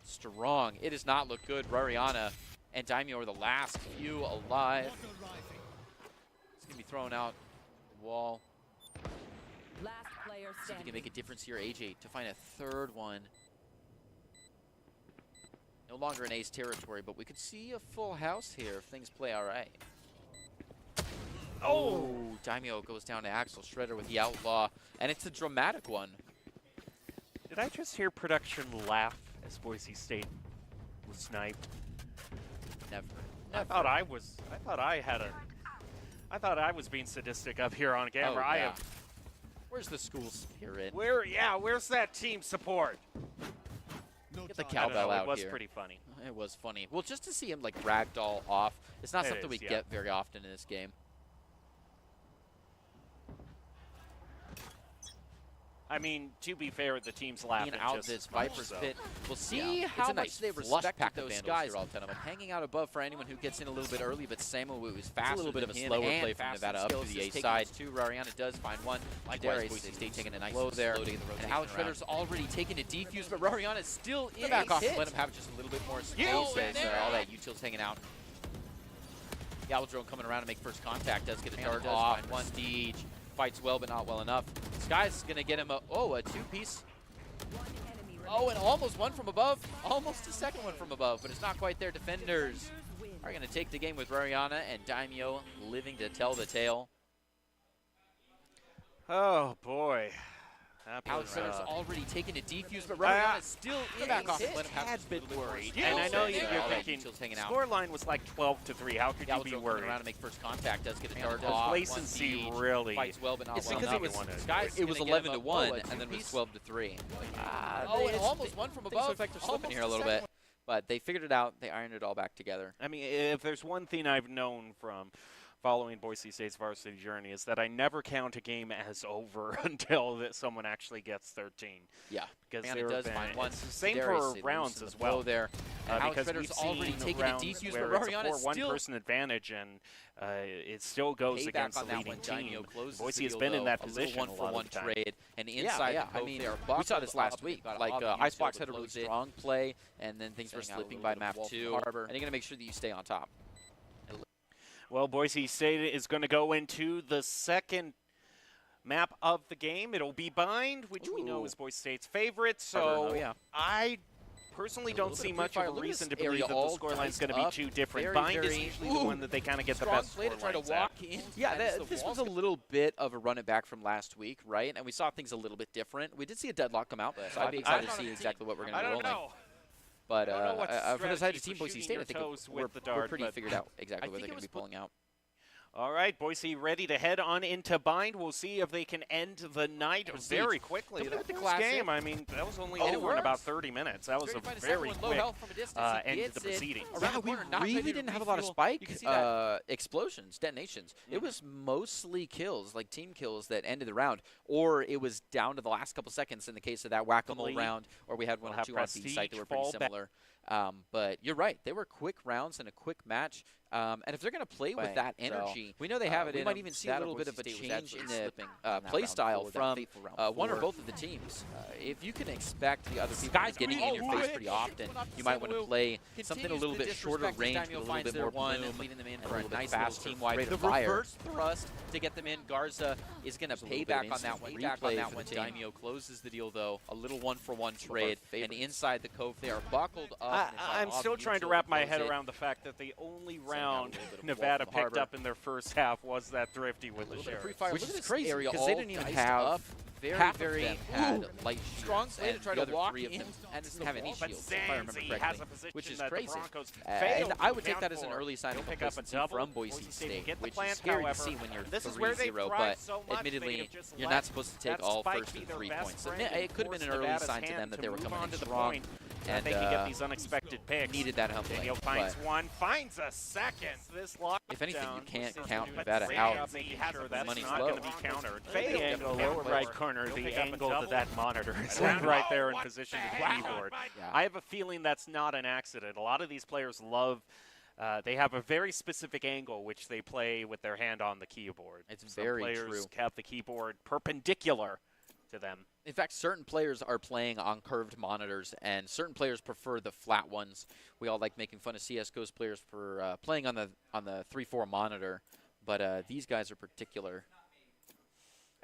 strong. It does not look good. Rariana and Daimyo are the last few alive. It's going to be thrown out the wall. Last player See if standing. he can make a difference here. AJ to find a 3rd one. No longer in Ace territory, but we could see a full house here if things play all right. Oh, Daimyo goes down to Axel Shredder with the outlaw, and it's a dramatic one. Did I just hear production laugh as Boise State was sniped? Never. I thought I was being sadistic up here on camera. Oh, yeah. Where's the school spirit? Where's that team support? Get the cowbell out here. It was pretty funny. It was funny. Well, just to see him like ragdoll off, it's not something we yeah. get very often in this game. I mean, to be fair, the team's laughing Being out just this as much, Viper's so. pit. We'll see how much they respect those guys. All 10 of them hanging out above for anyone who gets in a little bit early, but Samuwu is faster. a little bit of a than him slower and play from faster Nevada than up to Skills the is A taking side. those 2. Rariana does find one. Likewise, Boise State taking a nice slow there. slow to get the rotation and Alex around. Shredder's already taken a defuse, but Rariana is still in back a off. hit. Let him have just a little bit more space as all that util's hanging out. Yellow drone coming around to make first contact. Does get a dart off. Prestige fights well, but not well enough. Sky's going to get him a 2-piece. Oh, and almost one from above. Almost a second one from above, but it's not quite there. Defenders are going to take the game with Rariana and Daimyo living to tell the tale. Oh, boy. Alex Shredder's already taken a defuse, but Rariana is still in back off. hit. Let him have Tad just a bit little bit more worried. space And I know there. you're All that thinking, util's hanging out. scoreline was like 12-3. How could you Yellow be drone coming worried? around to make first contact. Does get a dart Because off. Complacency One really. fights well, but not It's well because enough. it was Sky's it was gonna 11 get to him 1, a and then it was two-piece. 12 to 3. Oh, and almost one from above. Things are slipping here a little Almost bit. But they figured it out. They ironed it all back together. I mean, if there's one thing I've known from following Boise State's varsity journey is that I never count a game as over until someone actually gets 13. Yeah, Because Rariana there does have find been, one. it's the same Darius, for it rounds loosened as the flow well. there. And Alex Because Shredder's we've already seen taken a rounds defuse, where but it's a Rariana is 4-1 still person advantage, and it still goes payback against on the that leading one. team. Daimyo closes Boise the has deal, been in though. that A little position a lot one-for-one of the time. trade, and inside yeah. the I coat mean, there, we saw this last up, week. got Like, off the Icebox util had a to really close it. strong play, and then things were Setting out a slipping little by bit map of 2. Wolf Harbor. And you're going to make sure that you stay on top. Well, Boise State is going to go into the second map of the game. It'll be Bind, which we know Ooh. is Boise State's favorite. So Oh, yeah. I personally don't see much of a Look at reason to this believe area that all the scoreline is going to diced be up. too different. Very, Bind is very- usually the one that they kind of get the Strong best play to try to scorelines at. walk in. Yeah, and the this was walls a little bit of a run it back from last week, right? And we saw things a little bit different. We did see a deadlock come out, so I'd be excited to see exactly what we're going to I be don't rolling. know. But I don't know what for the side strategy of Team for Boise shooting State, your I think toes we're with the dart, pretty but figured out exactly I what think they're it going to be was pulling out. All right, Boise ready to head on into bind. We'll see if they can end the night very quickly. That first game, I mean, that was only over in about 30 minutes. That was a very quick end to the proceeding. Yeah, we really didn't have a lot of spike explosions, detonations. It was mostly kills, like team kills that ended the round, or it was down to the last couple seconds in the case of that whack-a-mole round, or we had one or two on B site that were pretty similar. But you're right. They were quick rounds and a quick match. And if they're going to play with that energy, we know they have it. We might even see a little bit of a change in the play style from one or both of the teams. If you can expect the other people getting in your face pretty often, you might want to play something a little bit shorter range, with a little bit more bloom, leading them in for a nice fast team-wide fire. The reverse thrust to get them in. Garza is going to pay back on that one. Daimyo closes the deal, though. A little one-for-one trade. And inside the cove, they are buckled up. I'm still trying to wrap my head around the fact that the only round Nevada picked up in their first half was that thrifty with the sheriff. Which is crazy because they didn't even have very had light strong play to try to walk in and doesn't have any shields, if I remember has a correctly, position which is that the crazy. Broncos And failed I to would take account that as an for. early sign of They'll pick up a complacency double. from Boise State, get the which plant, is scary to however. see when you're This is where they 3-0, thrive but so much, admittedly, they just you're let not supposed to take that all spike first be and their 3 best points. friend And it could have been an force early Nevada's sign to them hand that they were move coming on in to the strong. point And they can get these unexpected picks. Needed that help. Daniel finds one, finds a second. This lockdown. If anything, you can't count but Nevada Sam out. making sure that's money's not low. going to be countered. Fade angle, lower right corner, the angle to that monitor is right there in position to the keyboard. Yeah. I have a feeling that's not an accident. A lot of these players love, they have a very specific angle which they play with their hand on the keyboard. It's Some very players true. have the keyboard perpendicular to them. In fact, certain players are playing on curved monitors, and certain players prefer the flat ones. We all like making fun of CS:GO's players for playing on the 3-4 monitor, but these guys are particular.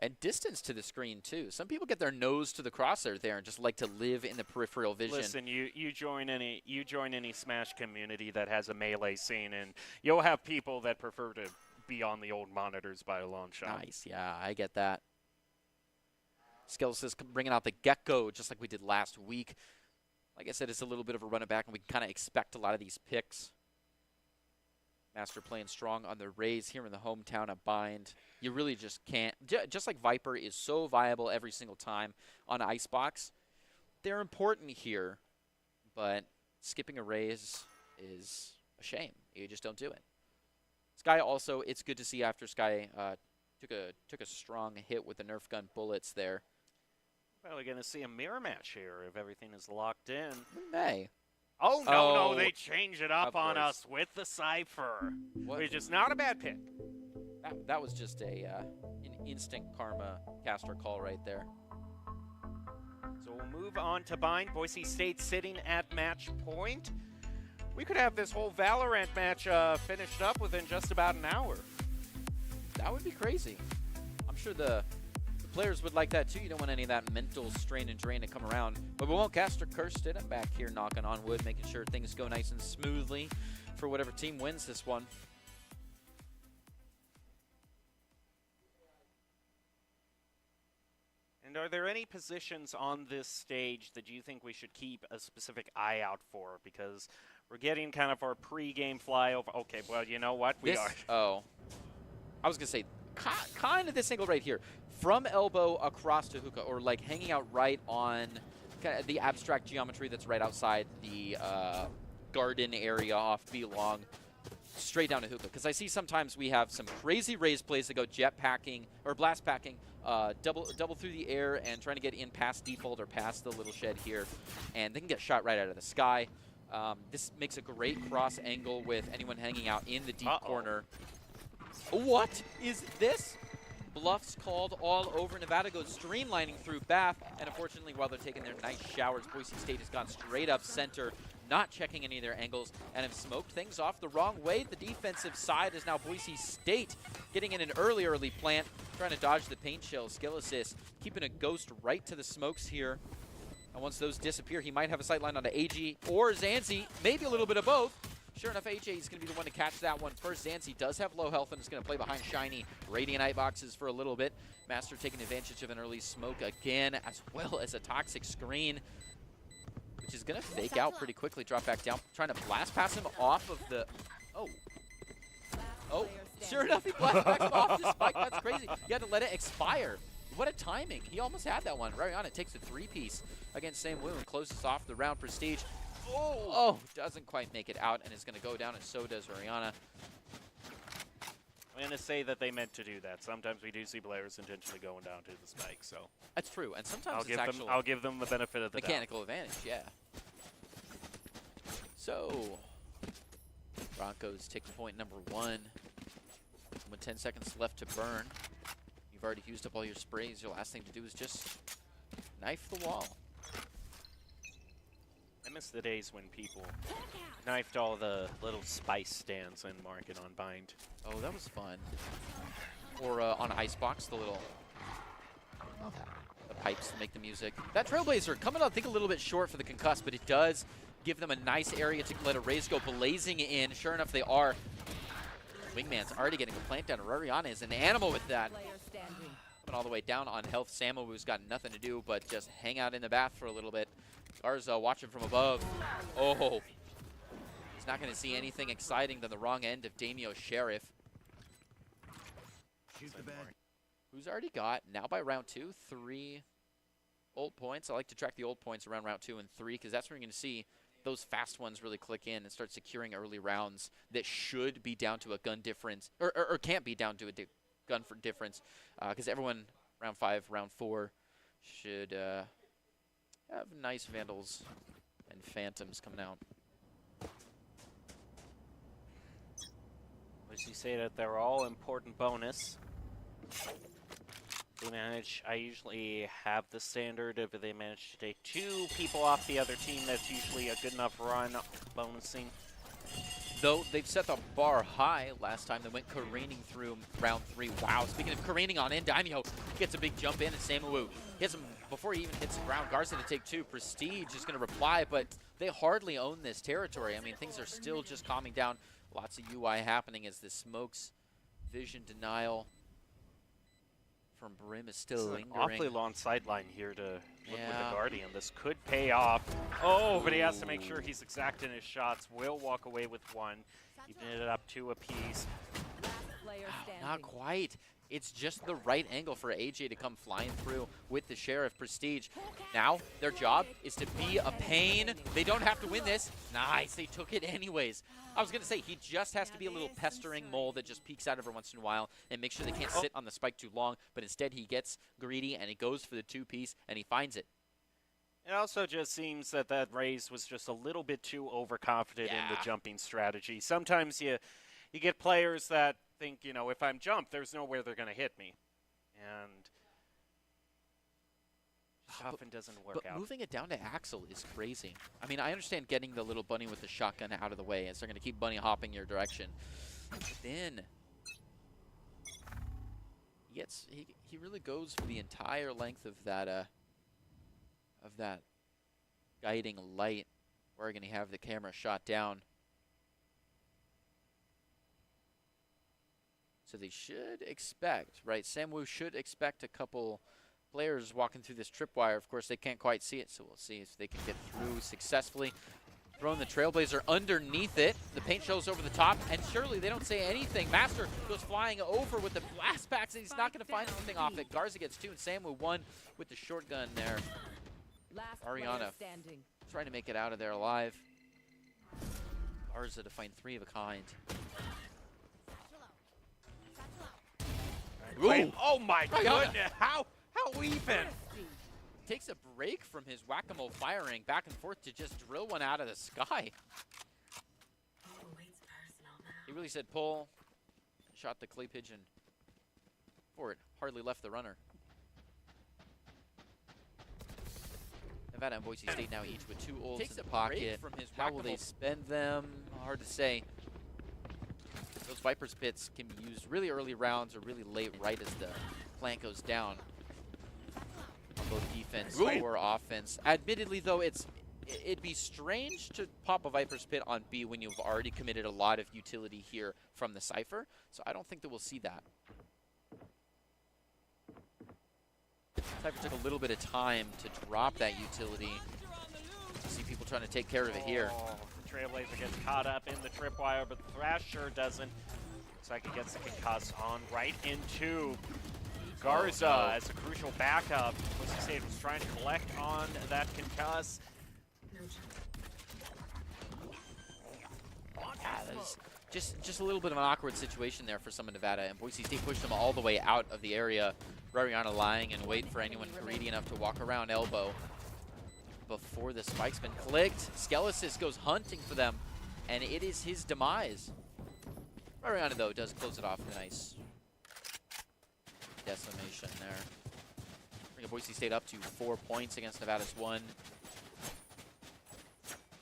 And distance to the screen too. Some people get their nose to the crosshair there and just like to live in the peripheral vision. Listen, you join any Smash community that has a melee scene, and you'll have people that prefer to be on the old monitors by a long shot. Nice, yeah, I get that. Skills is bringing out the Gecko just like we did last week. Like I said, it's a little bit of a run it back, and we can kind of expect a lot of these picks. Master playing strong on the Rays here in the hometown of Bind. You really just can't. Just like Viper is so viable every single time on Icebox, they're important here, but skipping a Rays is a shame. You just don't do it. Sky also, it's good to see after Sky took a strong hit with the Nerf gun bullets there. Well, we're going to see a mirror match here if everything is locked in. Hey. Oh, no, they change it up on course. us with the Cypher, What? which is not a bad pick. That was just an instant karma caster call right there. So we'll move on to Bind. Boise State sitting at match point. We could have this whole Valorant match finished up within just about an hour. That would be crazy. I'm sure the players would like that too. You don't want any of that mental strain and drain to come around. But we won't. Caster cursed it. I'm back here knocking on wood, making sure things go nice and smoothly for whatever team wins this one. And are there any positions on this stage that you think we should keep a specific eye out for? Because we're getting kind of our pre-game flyover. Okay, well, you know what? We are. Oh. I was going to say, kind of this angle right here. From elbow across to hookah, or like hanging out right on kind of the abstract geometry that's right outside the garden area off B long, straight down to hookah. Because I see sometimes we have some crazy raise plays that go jet packing or blast packing, double through the air and trying to get in past default or past the little shed here, and they can get shot right out of the sky. This makes a great cross angle with anyone hanging out in the deep corner. What is this? Bluffs called all over. Nevada goes streamlining through Bath, and unfortunately, while they're taking their nice showers, Boise State has gone straight up center, not checking any of their angles, and have smoked things off the wrong way. The defensive side is now Boise State getting in an early plant, trying to dodge the paint shell. Skill assist, keeping a ghost right to the smokes here. And once those disappear, he might have a sightline onto AG or Zanzi, maybe a little bit of both. Sure enough, AJ is going to be the one to catch that one first. Zanzi does have low health and is going to play behind Shiny. Radiant eye boxes for a little bit. Master taking advantage of an early smoke again, as well as a toxic screen, which is going to fake out pretty quickly, drop back down, trying to blast pass him off of the... Oh. Oh, sure enough, he flashbacks him off the spike. That's crazy. You had to let it expire. What a timing. He almost had that one. Rariana takes a 3-piece against Sam Wu and closes off the round. Prestige. Oh, doesn't quite make it out and is going to go down, and so does Rariana. I'm going to say that they meant to do that. Sometimes we do see players intentionally going down to the spike, so. That's true, and sometimes I'll give them the benefit of the mechanical advantage, yeah. So, Broncos take point number 1. With 10 seconds left to burn. You've already used up all your sprays. Your last thing to do is just knife the wall. I miss the days when people knifed all the little spice stands in Market on Bind. Oh, that was fun. Or on Icebox, the little the pipes to make the music. That Trailblazer coming out, I think, a little bit short for the concuss, but it does give them a nice area to let a raise go blazing in. Sure enough, they are. Wingman's already getting a plant down. Rariana is an animal with that. Coming all the way down on health. Samu, who's got nothing to do but just hang out in the bath for a little bit. Garza watching from above. Oh. He's not going to see anything exciting than the wrong end of Daimyo Sheriff. Who's already got, now by round 2, 3 ult points. I like to track the ult points around round 2 and 3 because that's where you're going to see those fast ones really click in and start securing early rounds that should be down to a gun difference, or can't be down to a gun for difference, because everyone, round 5, round 4, should have nice Vandals and Phantoms coming out. As you say that they're all important bonus. They manage, I usually have the standard if they manage to take 2 people off the other team, that's usually a good enough run bonusing. Though they've set the bar high last time, they went careening through round 3. Wow, speaking of careening on in, Daimyo gets a big jump in, and Samu hits him before he even hits the ground. Garza to take 2. Prestige is going to reply, but they hardly own this territory. I mean, things are still just calming down. Lots of UI happening as the smokes, vision denial from Brim is still lingering. An awfully long sideline here to look with the Guardian. This could pay off. Oh, but he has to make sure he's exact in his shots. Will walk away with 1. Even it up 2 apiece. Not quite. It's just the right angle for AJ to come flying through with the Sheriff. Prestige. Now, their job is to be a pain. They don't have to win this. Nice, they took it anyways. I was going to say, he just has to be a little pestering mole that just peeks out every once in a while and make sure they can't sit on the spike too long, but instead he gets greedy and he goes for the 2-piece and he finds it. It also just seems that that raise was just a little bit too overconfident in the jumping strategy. Sometimes you get players that think, you know, if I'm jumped, there's nowhere they're going to hit me. And often doesn't work out. But moving it down to Axel is crazy. I mean, I understand getting the little bunny with the shotgun out of the way as they're going to keep bunny hopping your direction. But then he really goes for the entire length of that guiding light. We're going to have the camera shot down. So they should expect, right? Samwu should expect a couple players walking through this tripwire. Of course, they can't quite see it, so we'll see if they can get through successfully. Throwing the Trailblazer underneath it. The paint shows over the top, and surely they don't say anything. Master goes flying over with the blast packs, and he's not going to find anything off it. Garza gets 2, and Samwu 1 with the shotgun there. Ariana trying to make it out of there alive. Garza to find 3 of a kind. Ooh. Oh my goodness! How even? Takes a break from his whack-a-mole firing back and forth to just drill one out of the sky. He really said pull, shot the clay pigeon for it. Hardly left the runner. Nevada and Boise State now each with 2 ults in the pocket. From his How will they spend them? Hard to say. Those Viper's Pits can be used really early rounds or really late, right as the plant goes down. On both defense or offense. Admittedly, though, it'd be strange to pop a Viper's Pit on B when you've already committed a lot of utility here from the Cypher. So I don't think that we'll see that. Cypher took a little bit of time to drop that utility. You see people trying to take care of it here. The Trailblazer gets caught up in the tripwire, but the Thrash sure doesn't. Looks like he gets the concuss on right into Garza as a crucial backup. Boise State was trying to collect on that concuss. Yeah, that was just a little bit of an awkward situation there for some of Nevada, and Boise State pushed them all the way out of the area. Rariana lying in wait for anyone greedy enough to walk around elbow before the spike's been clicked. Skelesis goes hunting for them, and it is his demise. Rariana, though, does close it off with a nice decimation there. Bring Boise State up to 4 points against Nevada's 1,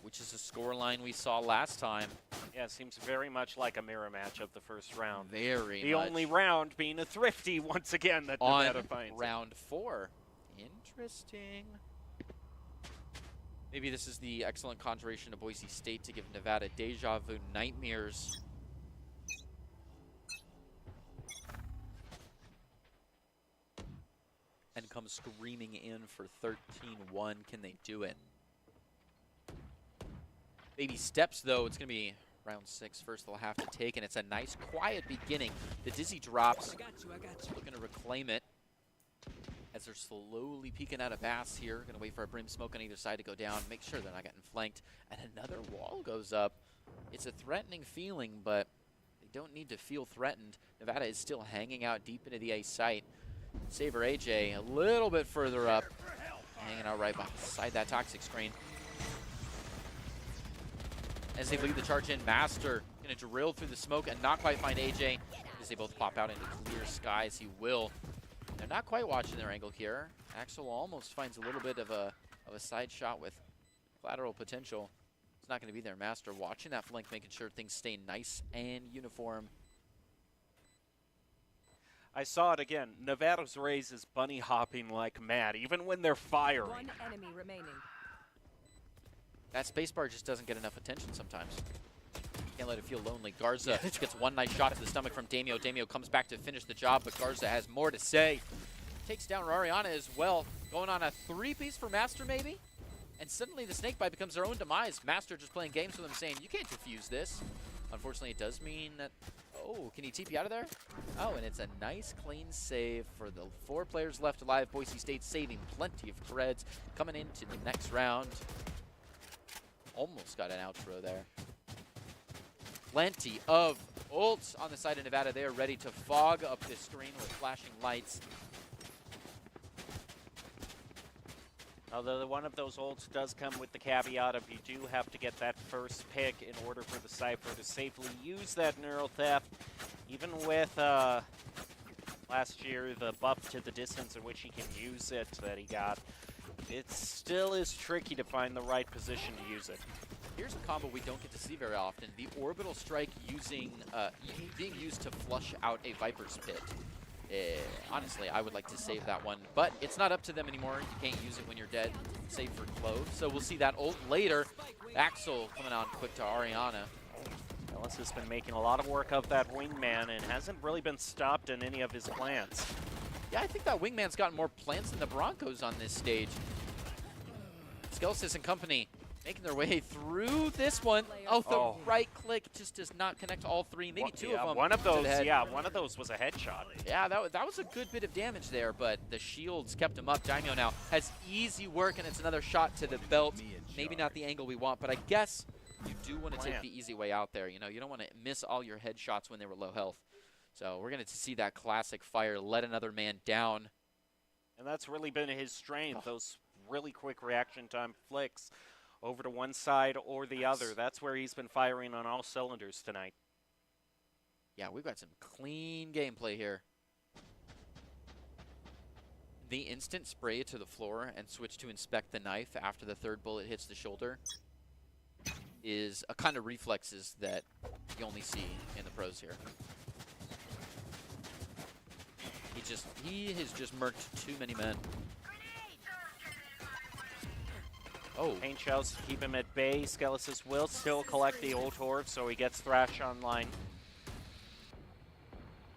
which is a scoreline we saw last time. Yeah, it seems very much like a mirror match of the first round. Very The much. only round being a thrifty once again that On Nevada finds. round 4. Interesting. Maybe this is the excellent conjuration of Boise State to give Nevada deja vu nightmares. And come screaming in for 13-1. Can they do it? Baby steps, though. It's going to be round 6 first they'll have to take, and it's a nice, quiet beginning. The Dizzy drops. Looking to reclaim it as they're slowly peeking out of Bass here. Going to wait for a Brim Smoke on either side to go down. Make sure they're not getting flanked. And another wall goes up. It's a threatening feeling, but they don't need to feel threatened. Nevada is still hanging out deep into the A site. Saber AJ a little bit further up, hanging out right beside that toxic screen. As they lead the charge in, Master going to drill through the smoke and not quite find AJ as they both pop out into clear skies. He will. They're not quite watching their angle here. Axel almost finds a little bit of a side shot with collateral potential. It's not going to be there. Master watching that flank, making sure things stay nice and uniform. I saw it again. Nevada's Rays is bunny hopping like mad, even when they're firing. One enemy remaining. That spacebar just doesn't get enough attention sometimes. Can't let it feel lonely. Garza gets one nice shot to the stomach from Damio. Damio comes back to finish the job, but Garza has more to say. Takes down Rariana as well. Going on a 3-piece for Master, maybe? And suddenly the Snakebite becomes their own demise. Master just playing games with him, saying, you can't defuse this. Unfortunately, it does mean that... Oh, can he TP out of there? Oh, and it's a nice, clean save for the 4 players left alive. Boise State saving plenty of creds. Coming into the next round. Almost got an outro there. Plenty of ults on the side of Nevada. They are ready to fog up this screen with flashing lights. Although one of those ults does come with the caveat of you do have to get that first pick in order for the Cypher to safely use that Neural Theft. Even with last year the buff to the distance in which he can use it that he got, it still is tricky to find the right position to use it. Here's a combo we don't get to see very often. The Orbital Strike being used to flush out a Viper's Pit. Honestly, I would like to save that one, but it's not up to them anymore. You can't use it when you're dead, save for Clove. So we'll see that ult later. Axel coming on quick to Ariana. Ellis has been making a lot of work of that wingman and hasn't really been stopped in any of his plans. Yeah, I think that wingman's gotten more plants than the Broncos on this stage. Skelesis and company making their way through this one. Oh, the right click just does not connect all 3, maybe 2 of them. One of those was a headshot. Yeah, that was a good bit of damage there, but the shields kept him up. Daimyo now has easy work, and it's another shot to the belt. Maybe not the angle we want, but I guess you do want to take the easy way out there. You know, you don't want to miss all your headshots when they were low health. So we're going to see that classic fire, let another man down. And that's really been his strength, those really quick reaction time flicks over to one side or the other. That's where he's been firing on all cylinders tonight. Yeah, we've got some clean gameplay here. The instant spray to the floor and switch to inspect the knife after the 3rd bullet hits the shoulder is a kind of reflexes that you only see in the pros here. He has just murked too many men. Oh. Paint shells to keep him at bay. Skelesis will still collect the ult orb, so he gets Thrash online.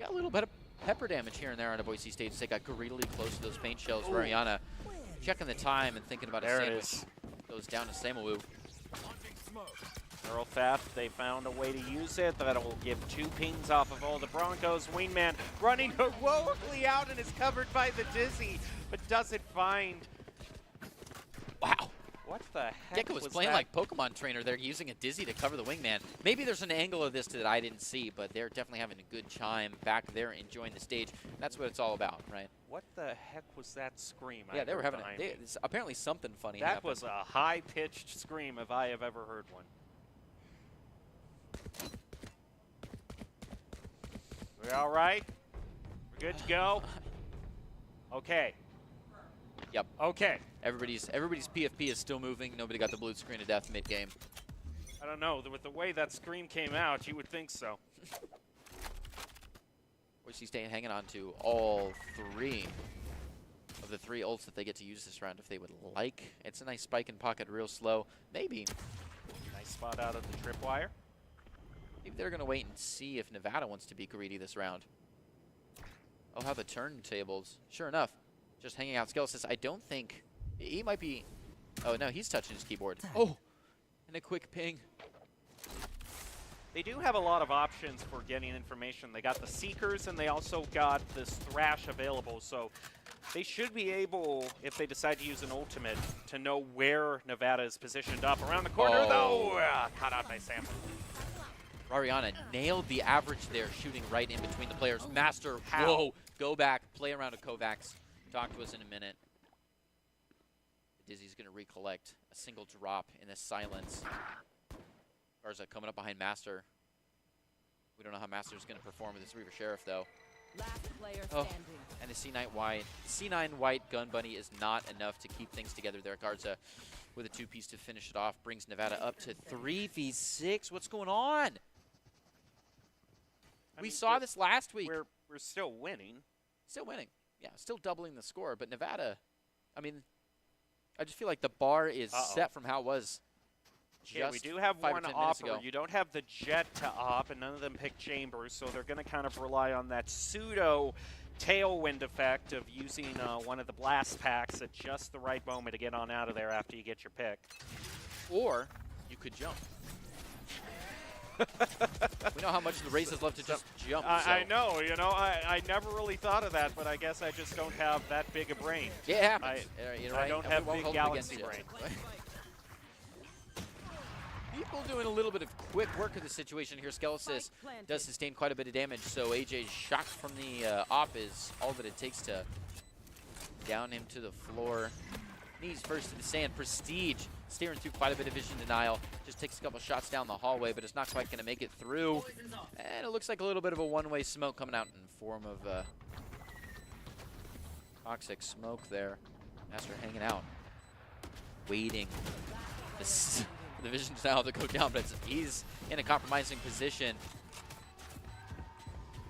Got a little bit of pepper damage here and there on a Boise State. They got greedily close to those paint shells. Rariana checking the time and thinking about a sandwich. Goes down to Samu. Neural Theft, they found a way to use it that'll give 2 pings off of all the Broncos. Wingman running heroically out and is covered by the Dizzy, but doesn't find. Wow. What the heck Gecko was playing that? like Pokemon Trainer. They're using a Dizzy to cover the Wingman. Maybe there's an angle of this that I didn't see, but they're definitely having a good time back there enjoying the stage. That's what it's all about, right? What the heck was that scream? Yeah, I they were heard having behind me? it's apparently something funny That happened. was a high-pitched scream if I have ever heard one. We all right? We're good to go? Okay. Yep. Okay. Everybody's PFP is still moving. Nobody got the blue screen of death mid-game. I don't know. With the way that scream came out, you would think so. Boise State hanging on to all 3 of the 3 ults that they get to use this round if they would like. It's a nice spike in pocket, real slow. Maybe Nice spot out of the tripwire. Maybe they're going to wait and see if Nevada wants to be greedy this round. Oh, how the turntables. Sure enough, just hanging out. Skeletons, I don't think he might be. Oh, no, he's touching his keyboard. Oh, and a quick ping. They do have a lot of options for getting information. They got the Seekers, and they also got this Thrash available, so they should be able, if they decide to use an ultimate, to know where Nevada is positioned up. Around the corner, though, caught out by Sam. Rariana nailed the average there, shooting right in between the players. Master, whoa, go back, play around a Kovacs. Talk to us in a minute. Dizzy's going to recollect a single drop in the silence. Garza coming up behind Master. We don't know how Master's going to perform with this Reaver Sheriff, though. Last player Oh, standing. and the C9 white gun bunny is not enough to keep things together there. Garza with a 2-piece to finish it off, brings Nevada up to 3v6. What's going on? We saw this last week. We're still winning. Still winning. Yeah, still doubling the score. But Nevada, I mean, I just feel like the bar is set from how it was just Yeah, we do have 5 or one 10 minutes offer. ago. You don't have the Jet to op, and none of them pick Chambers, so they're going to kind of rely on that pseudo tailwind effect of using one of the blast packs at just the right moment to get on out of there after you get your pick. Or you could jump. We know how much the races love to just jump. I know, you know, I never really thought of that, but I guess I just don't have that big a brain. Yeah, it happens. You're I right. don't We have won't big hold it galaxy against you. brain. People doing a little bit of quick work of the situation here. Skelesis does sustain quite a bit of damage, so AJ's shot from the op is all that it takes to down him to the floor. Knees first to the sand. Prestige steering through quite a bit of vision denial. Just takes a couple shots down the hallway, but it's not quite going to make it through. And it looks like a little bit of a one-way smoke coming out in form of toxic smoke there. Master hanging out, waiting. The vision denial to go down, but he's in a compromising position.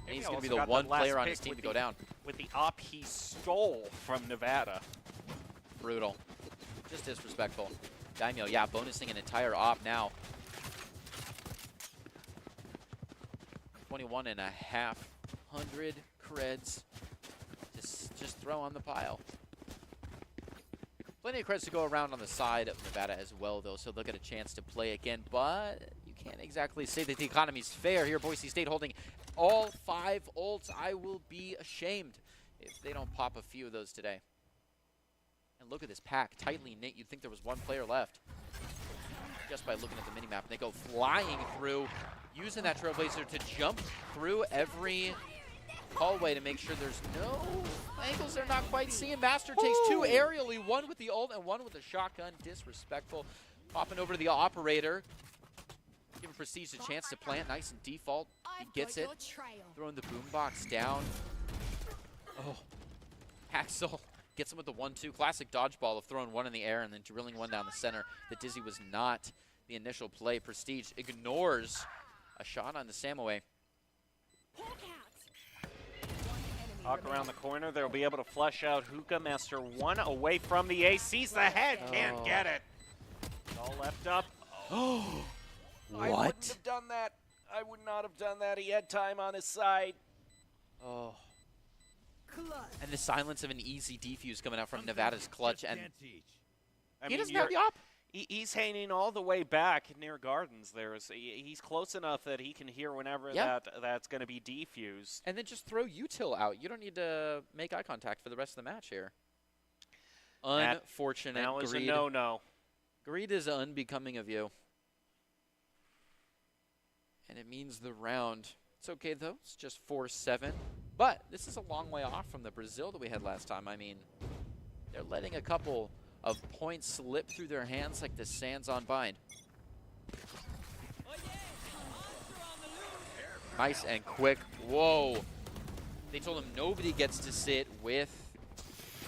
And he's going to be the one player on his team to go down. With the op he stole from Nevada. Brutal. Just disrespectful. Daimyo, yeah, bonusing an entire op now. 21,500 creds to just throw on the pile. Plenty of creds to go around on the side of Nevada as well, though, so they'll get a chance to play again. But you can't exactly say that the economy's fair here. Boise State holding all 5 ults. I will be ashamed if they don't pop a few of those today. And look at this pack, tightly knit. You'd think there was one player left just by looking at the minimap. They go flying through, using that Trailblazer to jump through every hallway to make sure there's no angles they're not quite seeing. Master takes 2 aerially, one with the ult and one with the shotgun. Disrespectful. Popping over to the operator. Giving Prestige a chance to plant. Nice and default. He gets it. Throwing the boombox down. Oh, Axel gets him with the 1-2. Classic dodgeball of throwing one in the air and then drilling one down the center. The Dizzy was not the initial play. Prestige ignores a shot on the Samaway. Hawk around the corner. They'll be able to flush out Hookah. Master 1 away from the ace. Sees the head. Can't get it. All left up. Oh, I wouldn't have done that. I would not have done that. He had time on his side. Oh. And the silence of an easy defuse coming out from Nevada's clutch. And he doesn't have the op. He's hanging all the way back near Gardens. He's close enough that he can hear whenever that's going to be defused. And then just throw util out. You don't need to make eye contact for the rest of the match here. Unfortunate. Now is a Greed. no-no. Greed is unbecoming of you. And it means the round. It's okay, though. It's just 4-7. But this is a long way off from the Brazil that we had last time. I mean, they're letting a couple of points slip through their hands like the sands on bind. Nice and quick. Whoa. They told him nobody gets to sit with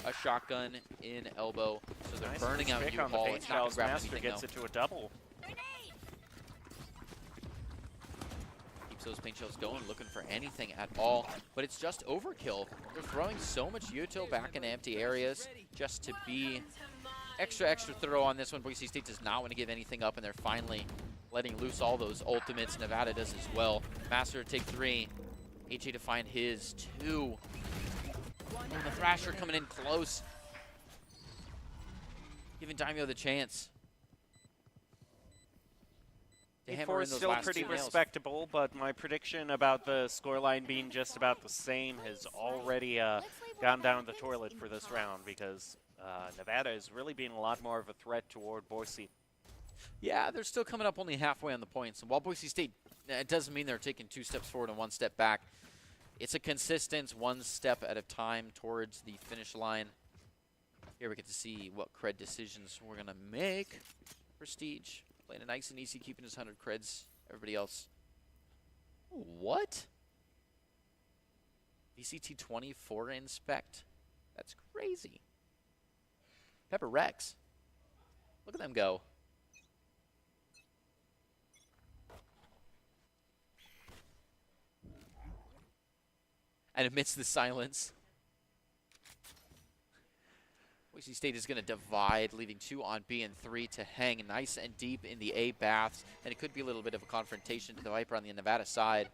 a shotgun in elbow. So they're burning out U-Haul. It's not going to grab Master anything, gets it to a double. Keeps those paint shells going, looking for anything at all. But it's just overkill. They're throwing so much util back in empty areas just to be extra throw on this one. Boise State does not want to give anything up, and they're finally letting loose all those ultimates. Nevada does as well. Master to take 3. HA to find his 2. Oh, the Thrasher coming in close. Giving Daimyo the chance to hammer 8-4 in is those still last pretty 2 nails. respectable, but my prediction about the scoreline being just about the same has already gone down the toilet for this round, because Nevada is really being a lot more of a threat toward Boise. Yeah, they're still coming up only halfway on the points. And while Boise State, it doesn't mean they're taking 2 steps forward and 1 step back. It's a consistent 1 step at a time towards the finish line. Here we get to see what cred decisions we're going to make. Prestige, playing it nice and easy, keeping his 100 creds. Everybody else. What? VCT 24 inspect? That's crazy. Pepper Rex. Look at them go. And amidst the silence, Boise State is going to divide, leaving 2 on B and 3 to hang nice and deep in the A baths. And it could be a little bit of a confrontation to the Viper on the Nevada side.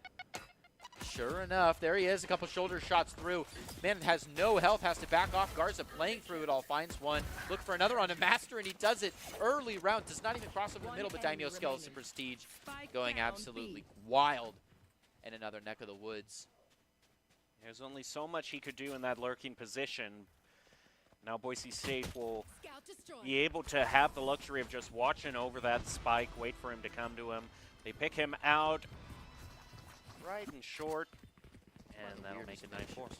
Sure enough, there he is, a couple shoulder shots through. Man has no health, has to back off. Garza playing through it all, finds one. Look for another on a Master, and he does it early round. Does not even cross over the middle, but Daimyo Skelos and Prestige going absolutely wild. And another neck of the woods. There's only so much he could do in that lurking position. Now Boise State will be able to have the luxury of just watching over that spike, wait for him to come to him. They pick him out right and short, and that'll make it 9-4.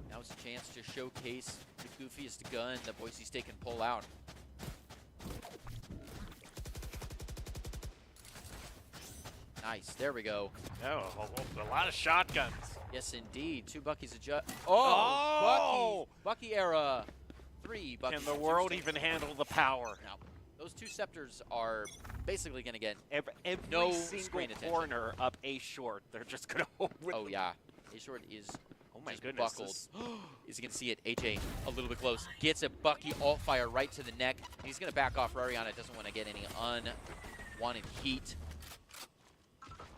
Now it's a chance to showcase the goofiest gun that Boise State can pull out. Nice, there we go. Oh, a lot of shotguns. Yes, indeed. 2 Buckies adjust. Oh! Bucky era. 3 Buckies. Can the world even handle the power? No. Those 2 Scepters are basically going to get every no single screen attention. corner up A short. They're just going to hold with Oh, yeah. A short is my just goodness, buckled. Is he going to see it? HA a little bit close. Gets a Bucky alt fire right to the neck. He's going to back off. Rariana doesn't want to get any unwanted heat.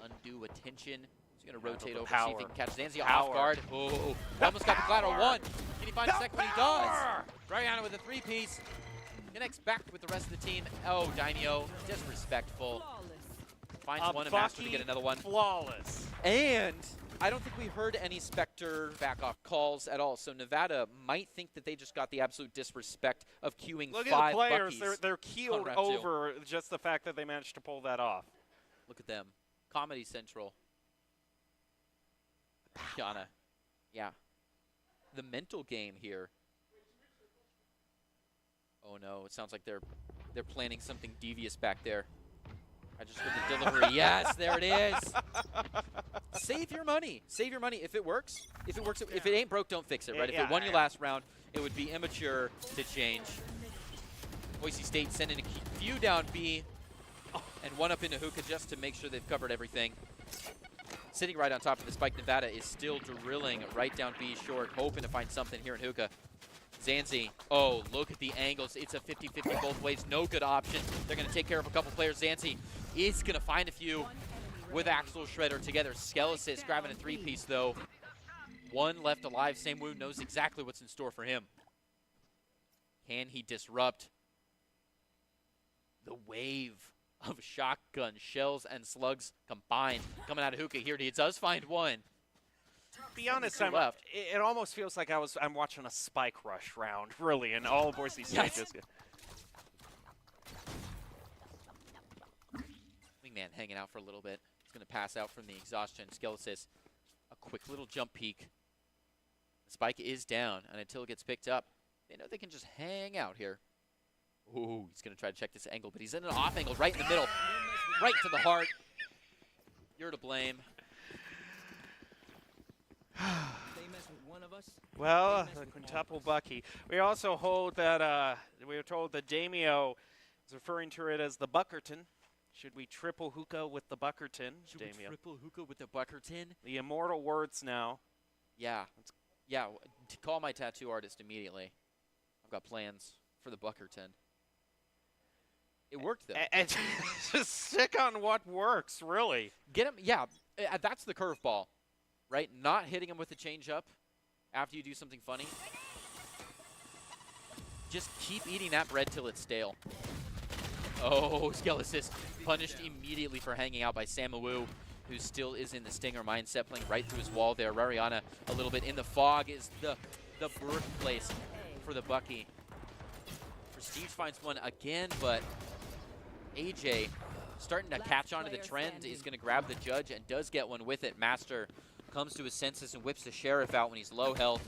Undue attention. He's going to rotate over, see if he can catch Zanzia off guard. Oh, almost got the collateral 1. Can he find a second one? He does. Rariana with a 3-piece. Connects back with the rest of the team. Oh, Daimyo, disrespectful. Finds one and Master to get another one. Flawless. And I don't think we heard any Spectre back-off calls at all. So Nevada might think that they just got the absolute disrespect of queuing 5 Look at the players. Buckies. They're keeled over just the fact that they managed to pull that off. Look at them. Comedy Central. Yana. Yeah. The mental game here. Oh no, it sounds like they're planning something devious back there. I just heard the delivery. Yes, there it is. Save your money. Save your money. If it works, if it ain't broke, don't fix it, right? If it won you last round, it would be immature to change. Boise State sending a few down B and 1 up into Hookah just to make sure they've covered everything. Sitting right on top of the spike, Nevada is still drilling right down B short, hoping to find something here in Hookah. Zanzi, oh, look at the angles. It's a 50-50 both ways. No good option. They're going to take care of a couple players. Zanzi is going to find a few with Axel Shredder together. Skelos grabbing a 3-piece, though. One left alive. Samwoo knows exactly what's in store for him. Can he disrupt the wave of shotgun shells and slugs combined coming out of Hookah here? He does find one. Be honest, left. it almost feels like I'm watching a Spike Rush round, really, in all of Boise State. Yes. Wingman hanging out for a little bit. He's going to pass out from the exhaustion. Skelesis, a quick little jump peek. The spike is down, and until it gets picked up, they know they can just hang out here. Ooh, he's going to try to check this angle, but he's in an off angle right in the middle, right to the heart. You're to blame. Well, the quintuple Bucky. We also hold that we were told that Damio is referring to it as the Buckerton. Should we triple hookah with the Buckerton? Should we Damio? triple hookah with the Buckerton? The immortal words now. Yeah. Yeah, call my tattoo artist immediately. I've got plans for the Buckerton. It worked, though. And just stick on what works, really. Get him, yeah, that's the curveball, right? Not hitting him with the changeup after you do something funny. Just keep eating that bread till it's stale. Oh, Skelesis punished immediately for hanging out by Samwoo, who still is in the Stinger mindset, playing right through his wall there. Rariana a little bit in the fog is the birthplace for the Bucky. Prestige finds one again, but AJ starting to catch on to the trend, is going to grab the judge and does get one with it. Master comes to his senses and whips the Sheriff out when he's low health.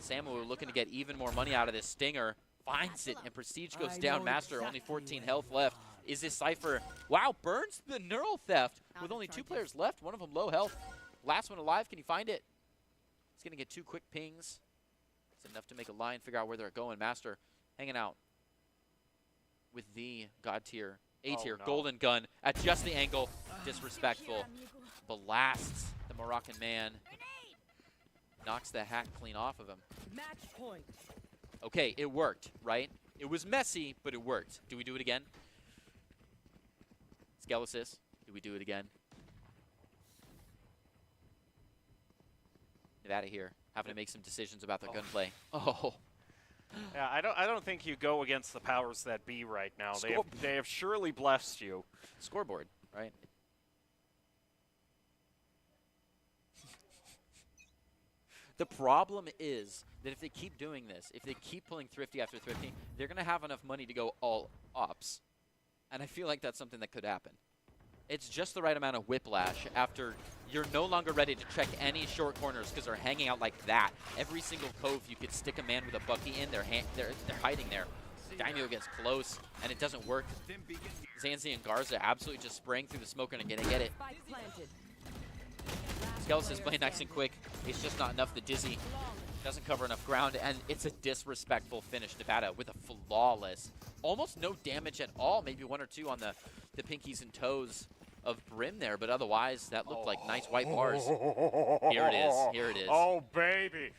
Samu looking to get even more money out of this Stinger. Finds it, and Prestige goes down. Master, only 14 health left. Is this Cypher? Wow, burns the Neural Theft with only 2 players left. One of them low health. Last one alive. Can he find it? He's going to get 2 quick pings. It's enough to make a line, figure out where they're going. Master hanging out with the God tier, A tier, golden gun at just the angle. Disrespectful. Blasts the Moroccan man. Knocks the hat clean off of him. Match point. Okay, it worked, right? It was messy, but it worked. Do we do it again? Skelesis, do we do it again? Nevada here, having to make some decisions about their gunplay. Oh. Yeah, I don't think you go against the powers that be right now. They have surely blessed you. Scoreboard, right? The problem is that if they keep doing this, if they keep pulling Thrifty after Thrifty, they're going to have enough money to go all ops. And I feel like that's something that could happen. It's just the right amount of whiplash after you're no longer ready to check any short corners because they're hanging out like that. Every single cove you could stick a man with a Bucky in, they're hiding there. Daimyo gets close, and it doesn't work. Zanzi and Garza absolutely just spraying through the smoke and going to get it. Skelis is playing nice and quick. It's just not enough. The Dizzy doesn't cover enough ground, and it's a disrespectful finish. Nevada with a flawless, almost no damage at all. Maybe 1 or 2 on the pinkies and toes of Brim there, but otherwise that looked like nice white bars. Here it is. Here it is. Oh, baby.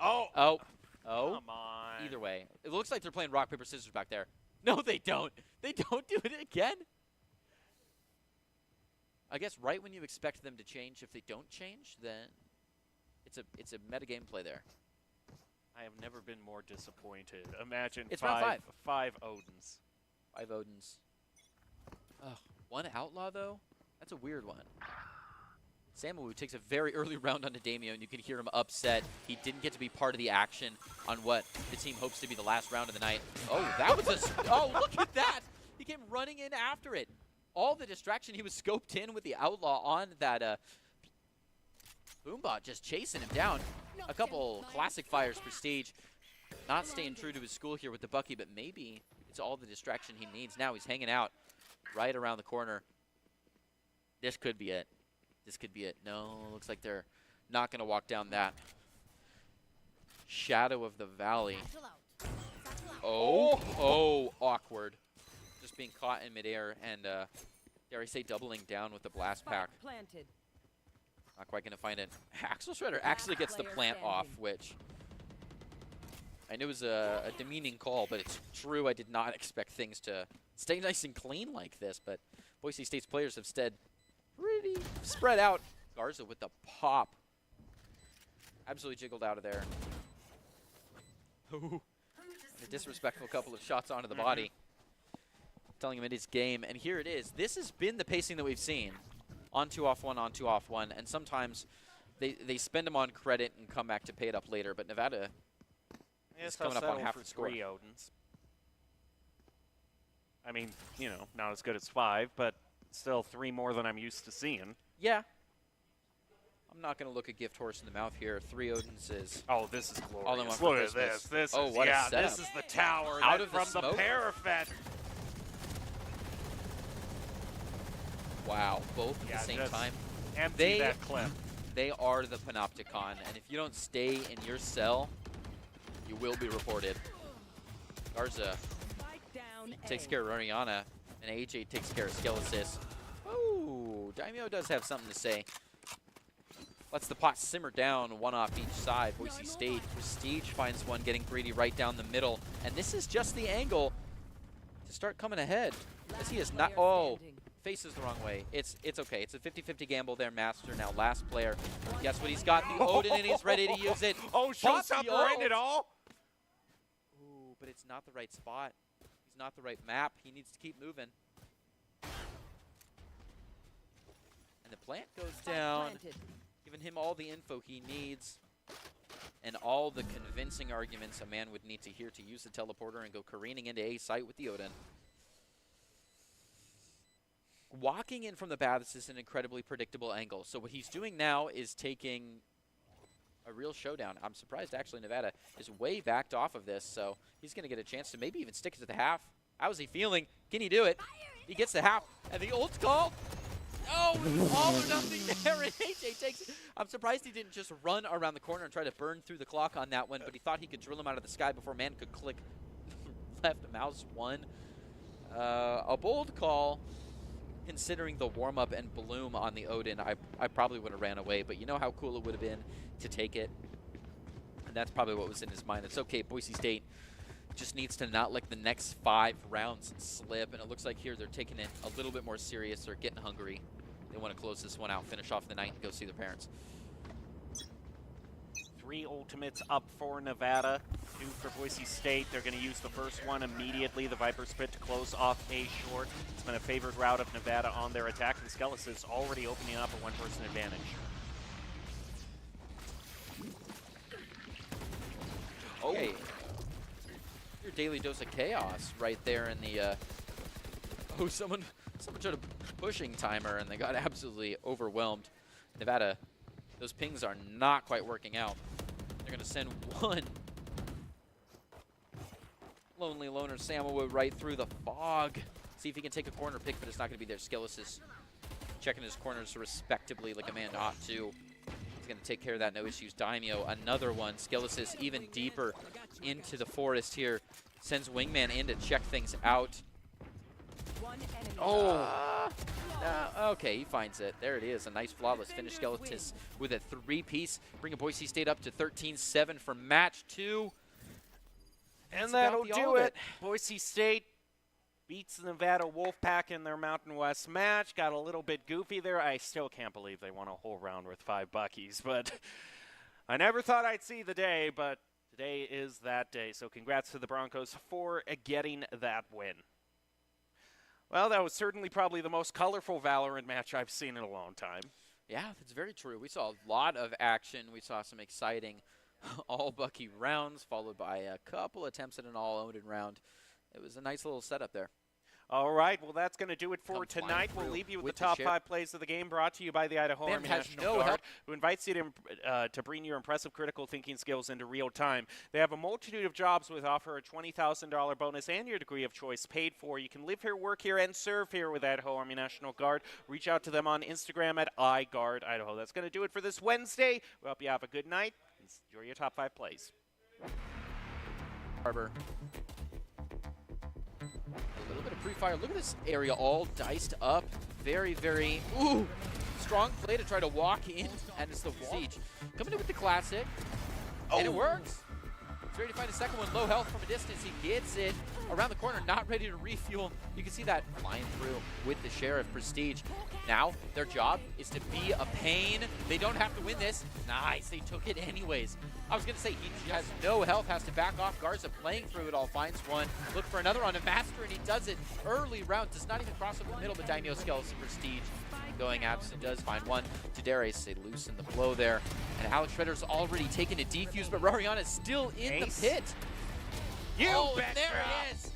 Oh. Oh. Oh. Come on. Either way, it looks like they're playing rock, paper, scissors back there. No, they don't. They don't do it again. I guess right when you expect them to change, if they don't change, then it's a meta gameplay there. I have never been more disappointed. Imagine it's round 5 Odins. 5 Odins. Ugh, 1 outlaw though? That's a weird one. Samu takes a very early round onto Damio, and you can hear him upset. He didn't get to be part of the action on what the team hopes to be the last round of the night. Oh, that was a... oh, look at that! He came running in after it. All the distraction, he was scoped in with the outlaw on that Boombot, just chasing him down. A couple classic fires, Prestige. Not staying true to his school here with the Bucky, but maybe it's all the distraction he needs. Now he's hanging out right around the corner. This could be it. This could be it. No, looks like they're not going to walk down that shadow of the valley. Oh, awkward. Just being caught in midair and, dare I say, doubling down with the blast pack. Not quite going to find it. Axel Shredder actually gets the plant off, which I knew was a demeaning call, but it's true. I did not expect things to stay nice and clean like this, but Boise State's players have stayed pretty spread out. Garza with the pop. Absolutely jiggled out of there. Ooh. A disrespectful couple of shots onto the body. Telling him it is game, and here it is. This has been the pacing that we've seen. On 2 off 1, on 2 off 1, and sometimes they spend them on credit and come back to pay it up later, but Nevada is coming up on half the score. 3 Odins. I mean, you know, not as good as 5, but still 3 more than I'm used to seeing. Yeah. I'm not going to look a gift horse in the mouth here. 3 Odins is... Oh, this is glorious. All in one for Look at Christmas. this. Oh, Is, what a yeah, setup. this is the tower Out that of the from the smoke? parapet. Wow, both at Yeah, the same just time. Empty that clip. They are the Panopticon, and if you don't stay in your cell, you will be reported. Garza takes care of Roriana, and AJ takes care of Skelesis. Ooh, Daimyo does have something to say. Lets the pot simmer down, 1 off each side. Boise State, Prestige finds one, getting greedy right down the middle. And this is just the angle to start coming ahead. As he is not, oh, faces the wrong way. It's okay. It's a 50-50 gamble there, Master. Now last player. Guess what he's got? The Odin, and he's ready to use it. Oh, showstopper end it all. Ooh, but it's not the right spot. He's not the right map. He needs to keep moving. And the plant goes down, giving him all the info he needs and all the convincing arguments a man would need to hear to use the teleporter and go careening into A site with the Odin. Walking in from the baths is an incredibly predictable angle. So what he's doing now is taking a real showdown. I'm surprised actually Nevada is way backed off of this, so he's going to get a chance to maybe even stick it to the half. How is he feeling? Can he do it? He gets the half, and the ult call. Oh, all or nothing there, and AJ takes it. I'm surprised he didn't just run around the corner and try to burn through the clock on that one, but he thought he could drill him out of the sky before man could click left mouse 1. A bold call, considering the warm-up and bloom on the Odin. I probably would have ran away, but you know how cool it would have been to take it, and that's probably what was in his mind. It's okay, Boise State just needs to not let the next 5 rounds slip, and it looks like here they're taking it a little bit more serious. They're getting hungry. They want to close this one out, finish off the night, and go see their parents. 3 ultimates up for Nevada, 2 for Boise State. They're going to use the first one immediately, the Viper Spit, to close off A short. It's been a favored route of Nevada on their attack, and Skelis is already opening up a 1-person advantage. Oh. Hey, your daily dose of chaos right there in the, oh, someone tried a pushing timer, and they got absolutely overwhelmed. Nevada, those pings are not quite working out. They're going to send one lonely loner Samoa right through the fog. See if he can take a corner pick, but it's not going to be there. Skillis is checking his corners respectably like a man ought to. He's going to take care of that, no issues. Daimyo, another one. Skillis is even deeper into the forest here. Sends Wingman in to check things out. Oh, okay, he finds it. There it is, a nice flawless finish. Skeletis with a 3-piece, bringing Boise State up to 13-7 for match 2. And that'll do it. Boise State beats the Nevada Wolfpack in their Mountain West match. Got a little bit goofy there. I still can't believe they won a whole round with 5 Buckies, but I never thought I'd see the day, but today is that day. So congrats to the Broncos for getting that win. Well, that was certainly probably the most colorful Valorant match I've seen in a long time. Yeah, that's very true. We saw a lot of action. We saw some exciting all-Bucky rounds, followed by a couple attempts at an all-Odin round. It was a nice little setup there. All right, well, that's going to do it for tonight. We'll leave you with the top 5 plays of the game, brought to you by the Idaho Army National Guard, who invites you to bring your impressive critical thinking skills into real time. They have a multitude of jobs with offer a $20,000 bonus and your degree of choice paid for. You can live here, work here, and serve here with Idaho Army National Guard. Reach out to them on Instagram at iGuardIdaho. That's going to do it for this Wednesday. We hope you have a good night. Enjoy your top 5 plays. Harbor. A little bit of pre-fire. Look at this area all diced up. Very, very, ooh, strong play to try to walk in, and it's the Siege. Coming in with the classic, and it works. He's ready to find a second one. Low health from a distance. He gets it around the corner, not ready to refuel. You can see that flying through with the Sheriff Prestige. Now, their job is to be a pain. They don't have to win this. Nice, they took it anyways. I was going to say, he has no health, has to back off. Garza playing through it all, finds one. Look for another on a Master, and he does it early round. Does not even cross up the middle, but Daimyo Scales Prestige going absent does find one. Tadarius, they loosen the blow there. And Alex Shredder's already taken a defuse, but Rariana's still in Ace. the pit. You oh, betcha. there it is.